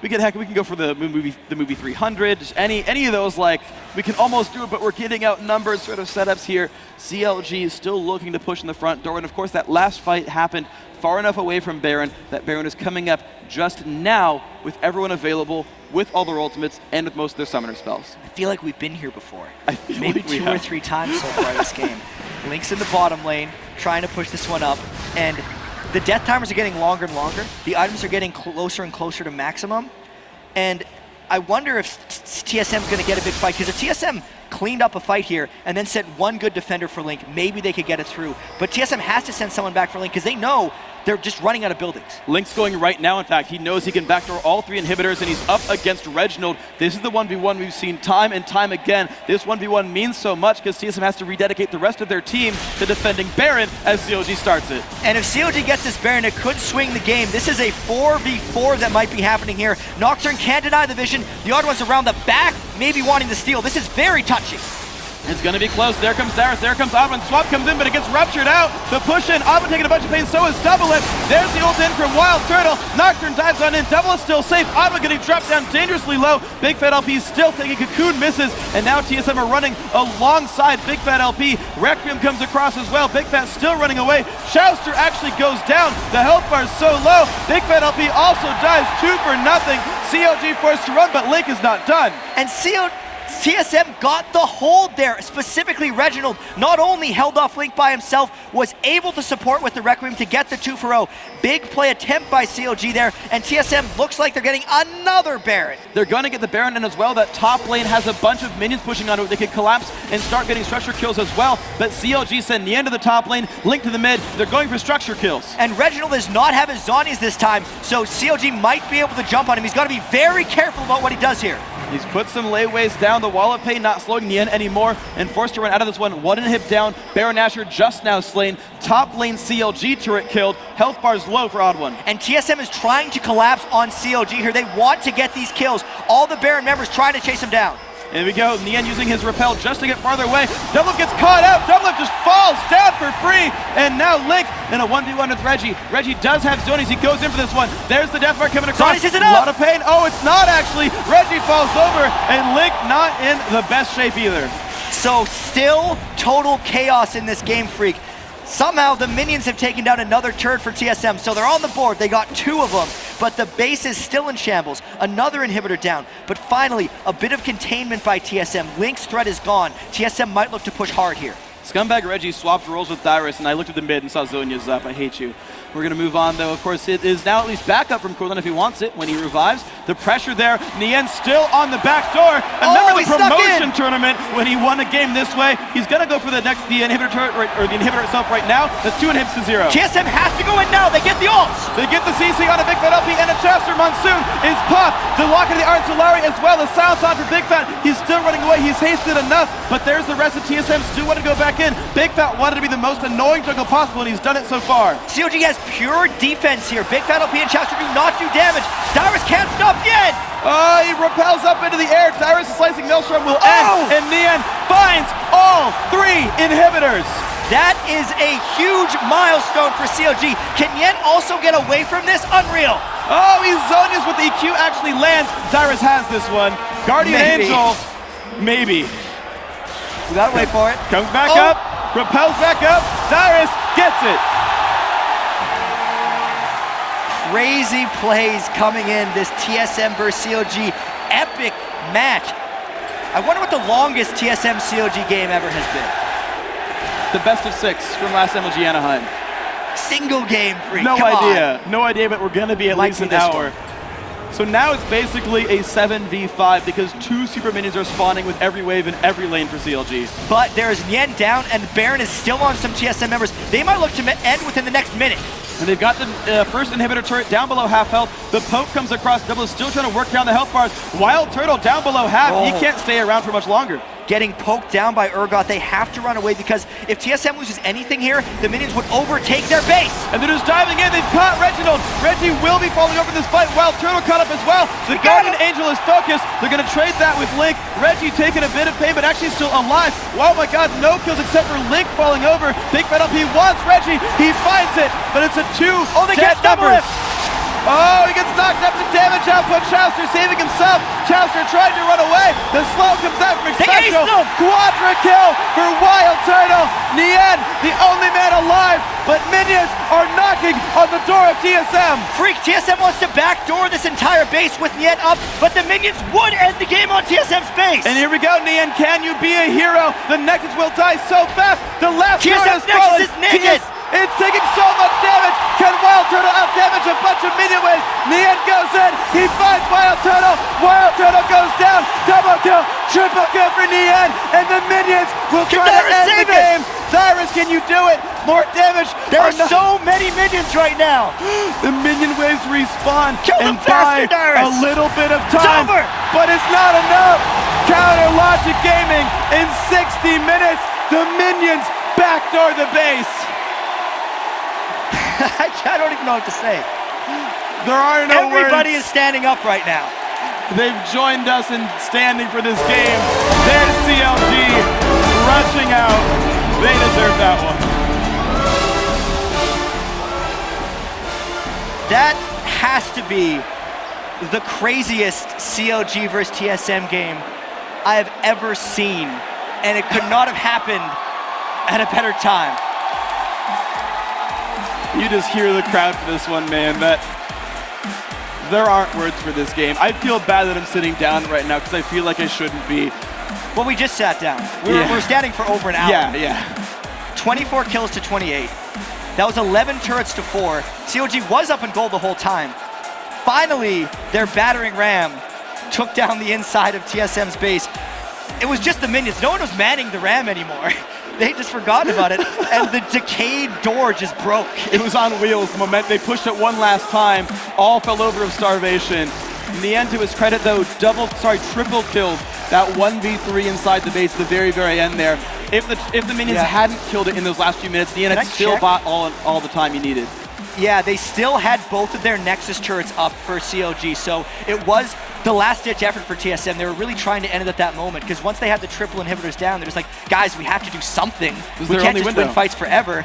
We can go for the movie 300. Just any of those, like, we can almost do it, but we're getting outnumbered sort of setups here. CLG is still looking to push in the front door, and of course that last fight happened far enough away from Baron that Baron is coming up just now with everyone available, with all their ultimates, and with most of their summoner spells. I feel like we've been here before. Maybe Maybe two or three times so far this game. Link's in the bottom lane, trying to push this one up, and the death timers are getting longer and longer. The items are getting closer and closer to maximum. And I wonder if TSM's going to get a big fight, because if TSM cleaned up a fight here and then sent one good defender for Link, maybe they could get it through. But TSM has to send someone back for Link, because they know they're just running out of buildings. Link's going right now, in fact. He knows he can backdoor all 3 inhibitors, and he's up against Reginald. This is the 1v1 we've seen time and time again. This 1v1 means so much because TSM has to rededicate the rest of their team to defending Baron as COG starts it. And if COG gets this Baron, it could swing the game. This is a 4v4 that might be happening here. Nocturne can't deny the vision. The odd one's around the back, maybe wanting to steal. This is very touchy. It's going to be close. There comes Darius. There comes Odwin. Swap comes in, but it gets ruptured out. The push in. Odwin taking a bunch of pain. So is Double It. There's the ult in from Wild Turtle. Nocturne dives on in. Double is still safe. Odwin getting dropped down dangerously low. Big Fat LP still taking Cocoon, misses. And now TSM are running alongside Big Fat LP. Requiem comes across as well. Big Fat still running away. Shouster actually goes down. The health bar is so low. Big Fat LP also dies 2 for nothing. COG forced to run, but Link is not done. And TSM got the hold there. Specifically, Reginald not only held off Link by himself, was able to support with the Requiem to get the 2-for-0. Big play attempt by COG there, and TSM looks like they're getting another Baron. They're going to get the Baron in as well. That top lane has a bunch of minions pushing onto it. They could collapse and start getting structure kills as well, but CLG send Nian to the top lane, Link to the mid. They're going for structure kills. And Reginald does not have his Zonies this time, so CLG might be able to jump on him. He's got to be very careful about what he does here. He's put some layways down. The wall of pain not slowing Nian anymore, and forced to run out of this one. 1 inhib down. Baron Nashor just now slain. Top lane CLG turret killed. Health bar's low for Odd One. And TSM is trying to collapse on CLG here. They want to get these kills. All the Baron members trying to chase him down. Here we go. Nian using his repel just to get farther away. Double gets caught out. Double just falls down for free. And now Link in a 1v1 with Reggie. Reggie does have Zonies. He goes in for this one. There's the death mark coming across. Zonies isn't a up. lot of pain. Oh, it's not actually. Reggie falls over, and Link not in the best shape either. So still total chaos in this game, Freak. Somehow the minions have taken down another turret for TSM, so they're on the board. They got 2 of them, but the base is still in shambles. Another inhibitor down, but finally a bit of containment by TSM. Link's threat is gone. TSM might look to push hard here. Scumbag Reggie swapped roles with Dyrus, and I looked at the mid and saw Zonya's up. I hate you. We're going to move on, though. Of course, it is now at least backup from Corlin if he wants it when he revives. The pressure there. Nian still on the back door. Remember the promotion tournament when he won a game this way? He's going to go for the inhibitor turret, or the inhibitor itself right now. That's 2 inhibs to 0. TSM has to go in now. They get the ults. They get the CC on a Big Fat LP, and a Chester Monsoon is popped. The lock of the Art Solari as well. The silence on for Big Fat. He's still running away. He's hasted enough, but there's the rest of TSM still want to go back in. Big Fat wanted to be the most annoying jungle possible, and he's done it so far. COG has pure defense here. Big Fat LP and Chester do not do damage. Dyrus can't stop yet. He repels up into the air. Dyrus' slicing Maelstrom will end, and Nian finds all 3 inhibitors. That is a huge milestone for COG. Can Yen also get away from this? Unreal. Oh, he's Zonius, but the EQ actually lands. Dyrus has this one. Guardian Angel, maybe. We gotta wait for it. Comes back up, repels back up. Dyrus gets it. Crazy plays coming in, this TSM versus COG. epic match. I wonder what the longest TSM COG game ever has been. The best of 6 from last MLG Anaheim. Single game free. No Come idea. on. No idea, but we're going to be at least an this hour. one. So now it's basically a 7v5 because 2 super minions are spawning with every wave in every lane for CLG. But there's Yen down, and Baron is still on some TSM members. They might look to end within the next minute. And they've got the first inhibitor turret down below half health. The poke comes across. Double is still trying to work down the health bars. Wild Turtle down below half. Oh. He can't stay around for much longer. Getting poked down by Urgot. They have to run away because if TSM loses anything here, the minions would overtake their base. And they're just diving in. They've caught Reginald. Reggie will be falling over this fight. Wild Turtle caught up as well. The Guardian Angel is focused. They're going to trade that with Link. Reggie taking a bit of pain, but actually still alive. Oh my God, no kills except for Link falling over. Big fight up. He wants Reggie. He finds it, but it's a 2. Oh, they get double lift. Oh, he gets knocked up to damage output. Chowster saving himself. Chowster trying to run away. The slow comes out for special. Quadra kill for Wild Turtle. Nien, the only man alive, but minions are knocking on the door of TSM. Freak, TSM wants to backdoor this entire base with Nien up, but the minions would end the game on TSM's base. And here we go, Nien, can you be a hero? The Nexus will die so fast. The last TSM Nexus is naked. It's taking so much damage. Can Wild Turtle out-damage a bunch of minion waves? Nien goes in. He finds Wild Turtle. Wild Turtle goes down. Double kill. Triple kill for Nien. And the minions will try to end the game. Cyrus, can you do it? More damage. There are so many minions right now. The minion waves respawn and faster, buy Dyrus. a little bit of time. It's over. But it's not enough. Counter Logic Gaming in 60 minutes. The minions backdoor the base. I don't even know what to say. There are no Everybody words. is standing up right now. They've joined us in standing for this game. There's CLG rushing out. They deserve that one. That has to be the craziest CLG versus TSM game I have ever seen, and it could not have happened at a better time. You just hear the crowd for this one, man. There aren't words for this game. I feel bad that I'm sitting down right now because I feel like I shouldn't be. Well, we just sat down. We're standing for over an hour. Yeah. 24 kills to 28. That was 11 turrets to 4. COG was up in goal the whole time. Finally, their battering ram took down the inside of TSM's base. It was just the minions. No one was manning the ram anymore. They just forgot about it, and the decayed door just broke. It was on wheels. The moment they pushed it one last time, all fell over of starvation. Nien, to his credit, though, triple killed that 1v3 inside the base at the very, very end there. If the minions hadn't killed it in those last few minutes, Nien had still bought all the time he needed. Yeah, they still had both of their Nexus turrets up for CLG, so it was the last-ditch effort for TSM. They were really trying to end it at that moment, because once they had the triple inhibitors down, they're just like, guys, we have to do something. We can't just win fights forever.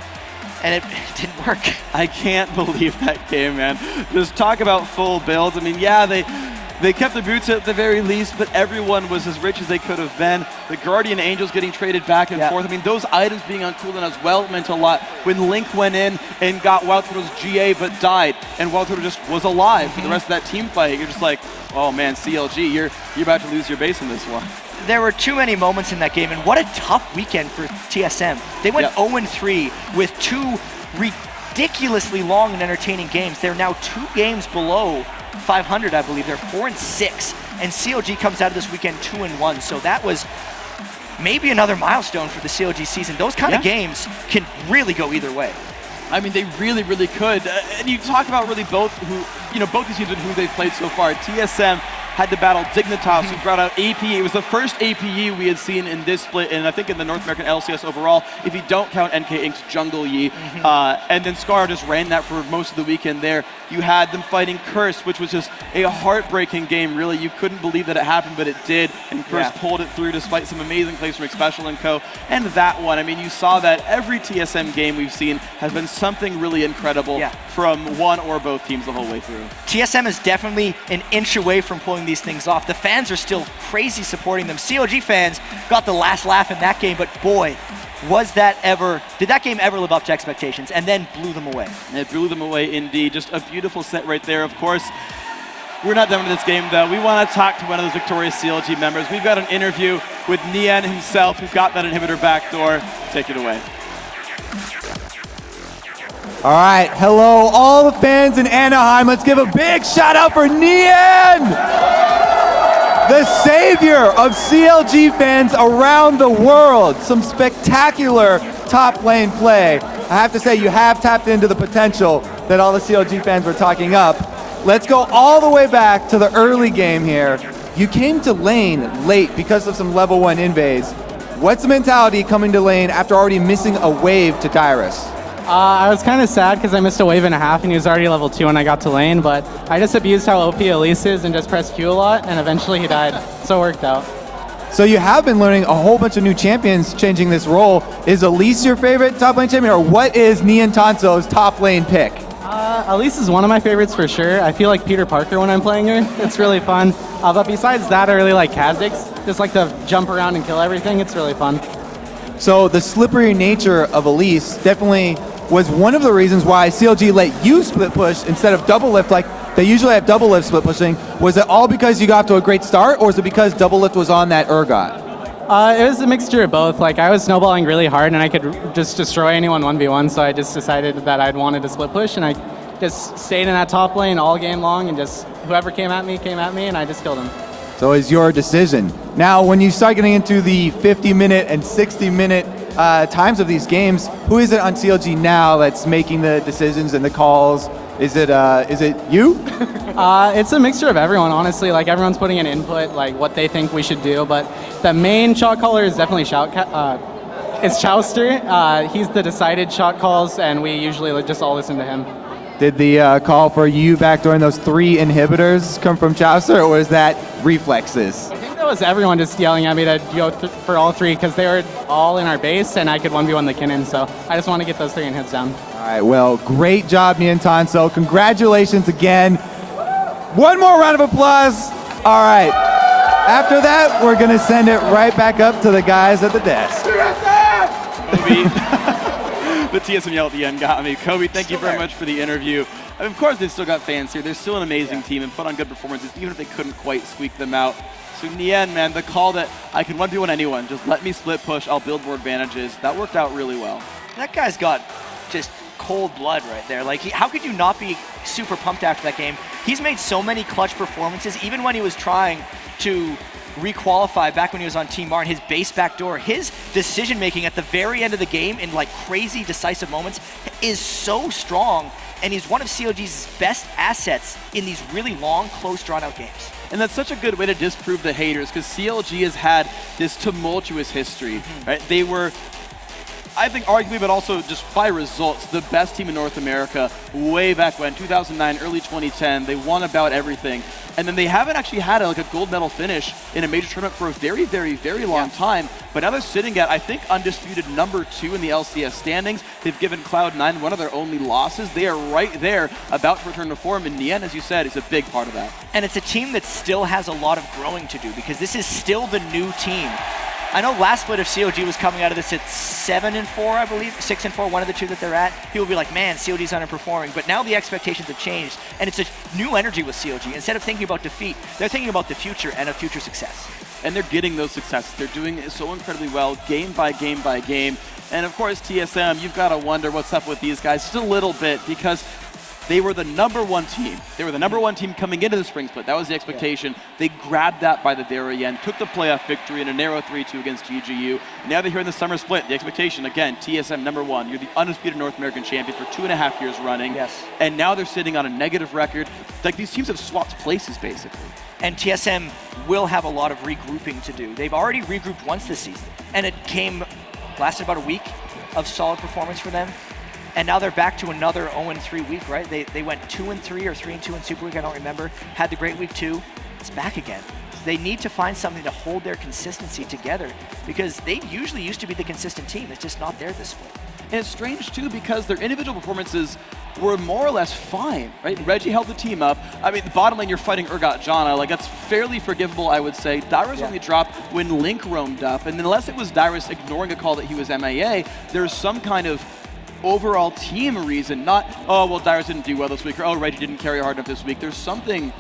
And it didn't work. I can't believe that game, man. Just talk about full builds. I mean, yeah, they kept the boots at the very least, but everyone was as rich as they could have been. The Guardian Angels getting traded back and forth. I mean, those items being on cooldown as well meant a lot. When Link went in and got Wild Turtle's GA but died, and Wild Turtle just was alive for the rest of that team fight, you're just like, oh man, CLG, you're about to lose your base in this one. There were too many moments in that game, and what a tough weekend for TSM. They went 0-3 with 2 ridiculously long and entertaining games. They're now 2 games below 500, I believe. They're 4-6, and CLG comes out of this weekend 2-1. So that was maybe another milestone for the CLG season. Those kind of games can really go either way. I mean, they really, really could. And you talk about really both these teams and who they've played so far. TSM had to battle Dignitas, who brought out APE. It was the first APE we had seen in this split, and I think in the North American LCS overall, if you don't count NK Inc.'s Jungle Yi. And then Scar just ran that for most of the weekend there. You had them fighting Curse, which was just a heartbreaking game, really. You couldn't believe that it happened, but it did, and Curse pulled it through despite some amazing plays from Special and Co. And that one, I mean, you saw that every TSM game we've seen has been something really incredible from one or both teams the whole way through. TSM is definitely an inch away from pulling these things off. The fans are still crazy supporting them. COG fans got the last laugh in that game, but boy, did that game ever live up to expectations, and then blew them away. It blew them away indeed. Just a beautiful set right there. Of course, We're not done with this game, though. We want to talk to one of those victorious CLG members. We've got an interview with Nian himself, who's got that inhibitor backdoor. Take it away. All right, hello, all the fans in Anaheim. Let's give a big shout out for Nian, the savior of CLG fans around the world. Some spectacular top lane play. I have to say, you have tapped into the potential that all the CLG fans were talking up. Let's go all the way back to the early game here. You came to lane late because of some level 1 invades. What's the mentality coming to lane after already missing a wave to Dyrus? I was kind of sad because I missed a wave and a half and he was already level 2 when I got to lane, but I just abused how OP Elise is and just pressed Q a lot, and eventually he died, so it worked out. So you have been learning a whole bunch of new champions changing this role. Is Elise your favorite top lane champion, or what is Nian Tanso's top lane pick? Elise is one of my favorites for sure. I feel like Peter Parker when I'm playing her. It's really fun. But besides that, I really like Kha'Zix. Just like to jump around and kill everything. It's really fun. So the slippery nature of Elise definitely was one of the reasons why CLG let you split push instead of double lift like they usually have double lift split pushing. Was it all because you got to a great start, or was it because double lift was on that Urgot? It was a mixture of both. Like, I was snowballing really hard and I could just destroy anyone 1v1, so I just decided that I'd wanted to split push, and I just stayed in that top lane all game long, and just whoever came at me, and I just killed him. So it's your decision. Now, when you start getting into the 50-minute and 60-minute times of these games, who is it on CLG now that's making the decisions and the calls? Is it you? It's a mixture of everyone, honestly. Like, everyone's putting in input, like what they think we should do, but the main shot caller is definitely it's Chowster. He's the decided shot calls, and we usually just all listen to him. Did the call for you back during those 3 inhibitors come from Chowster, or was that reflexes? I think that was everyone just yelling at me to go for all 3, because they were all in our base, and I could 1v1 the Kinnan, so I just want to get those 3 hits down. All right, well, great job, Nian Tanso. Congratulations again. One more round of applause. All right. After that, we're going to send it right back up to the guys at the desk. Kobe, the TSM yell at the end got me. Kobe, thank you very much for the interview. I mean, of course, they've still got fans here. They're still an amazing team and put on good performances, even if they couldn't quite squeak them out. So Nian, man, the call that I can 1v1 anyone, just let me split push, I'll build more advantages, that worked out really well. That guy's got just cold blood right there. Like, how could you not be super pumped after that game? He's made so many clutch performances, even when he was trying to requalify back when he was on Team Martin, his base backdoor, his decision making at the very end of the game in like crazy decisive moments is so strong, and he's one of CLG's best assets in these really long, close, drawn out games. And that's such a good way to disprove the haters, because CLG has had this tumultuous history, right? They were, I think arguably, but also just by results, the best team in North America way back when, 2009, early 2010. They won about everything. And then they haven't actually had a gold medal finish in a major tournament for a very, very, very long time. But now they're sitting at, I think, undisputed #2 in the LCS standings. They've given Cloud9 one of their only losses. They are right there, about to return to form. And Nian, as you said, is a big part of that. And it's a team that still has a lot of growing to do, because this is still the new team. I know last split of CLG was coming out of this at 7-4, I believe, 6-4, one of the 2 that they're at. People will be like, man, CLG's underperforming. But now the expectations have changed, and it's a new energy with CLG. Instead of thinking about defeat, they're thinking about the future and a future success. And they're getting those successes. They're doing it so incredibly well, game by game by game. And of course, TSM, you've got to wonder what's up with these guys just a little bit, because they were the #1 team. They were the #1 team coming into the spring split. That was the expectation. Yeah. They grabbed that by the very end, took the playoff victory in a narrow 3-2 against GGU. Now they're here in the summer split. The expectation, again, TSM #1. You're the undisputed North American champion for 2.5 years running. Yes. And now they're sitting on a negative record. Like, these teams have swapped places, basically. And TSM will have a lot of regrouping to do. They've already regrouped once this season, and it lasted about a week of solid performance for them. And now they're back to another 0-3 week, right? They went 2-3 or 3-2 in Super Week, I don't remember. Had the great week 2. It's back again. They need to find something to hold their consistency together, because they usually used to be the consistent team. It's just not there this split. And it's strange too, because their individual performances were more or less fine, right? Reggie held the team up. I mean, the bottom lane, you're fighting Urgot Janna. Like, that's fairly forgivable, I would say. Dyrus only dropped when Link roamed up. And unless it was Dyrus ignoring a call that he was MIA, there's some kind of overall team reason, not, oh, well, Dyrus didn't do well this week, or oh, Reggie didn't carry hard enough this week. There's something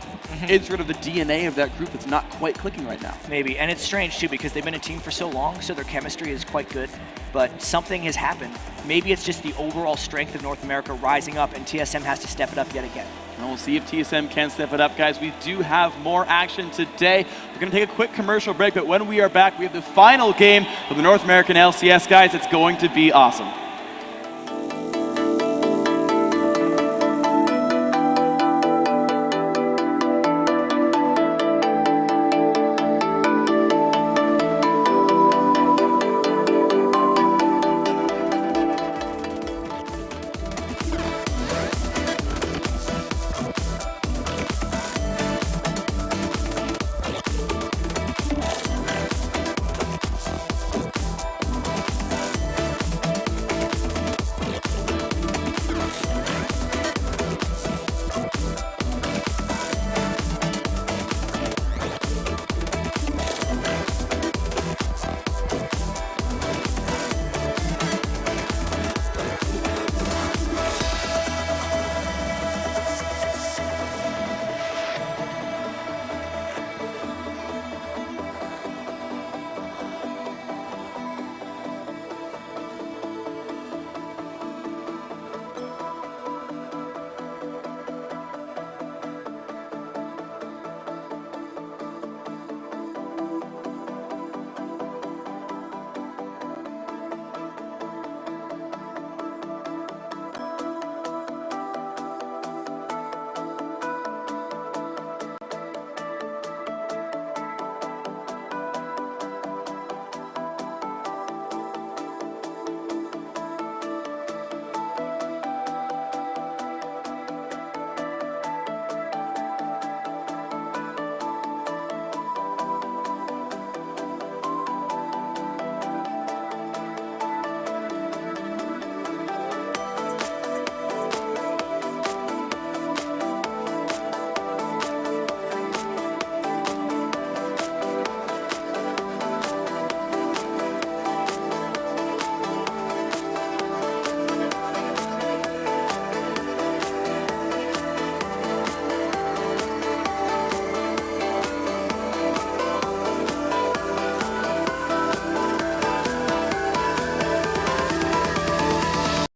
It's sort of the DNA of that group that's not quite clicking right now. Maybe, and it's strange too because they've been a team for so long, so their chemistry is quite good, but something has happened. Maybe it's just the overall strength of North America rising up, and TSM has to step it up yet again. And we'll see if TSM can step it up, guys. We do have more action today. We're going to take a quick commercial break, but when we are back, we have the final game of the North American LCS, guys. It's going to be awesome.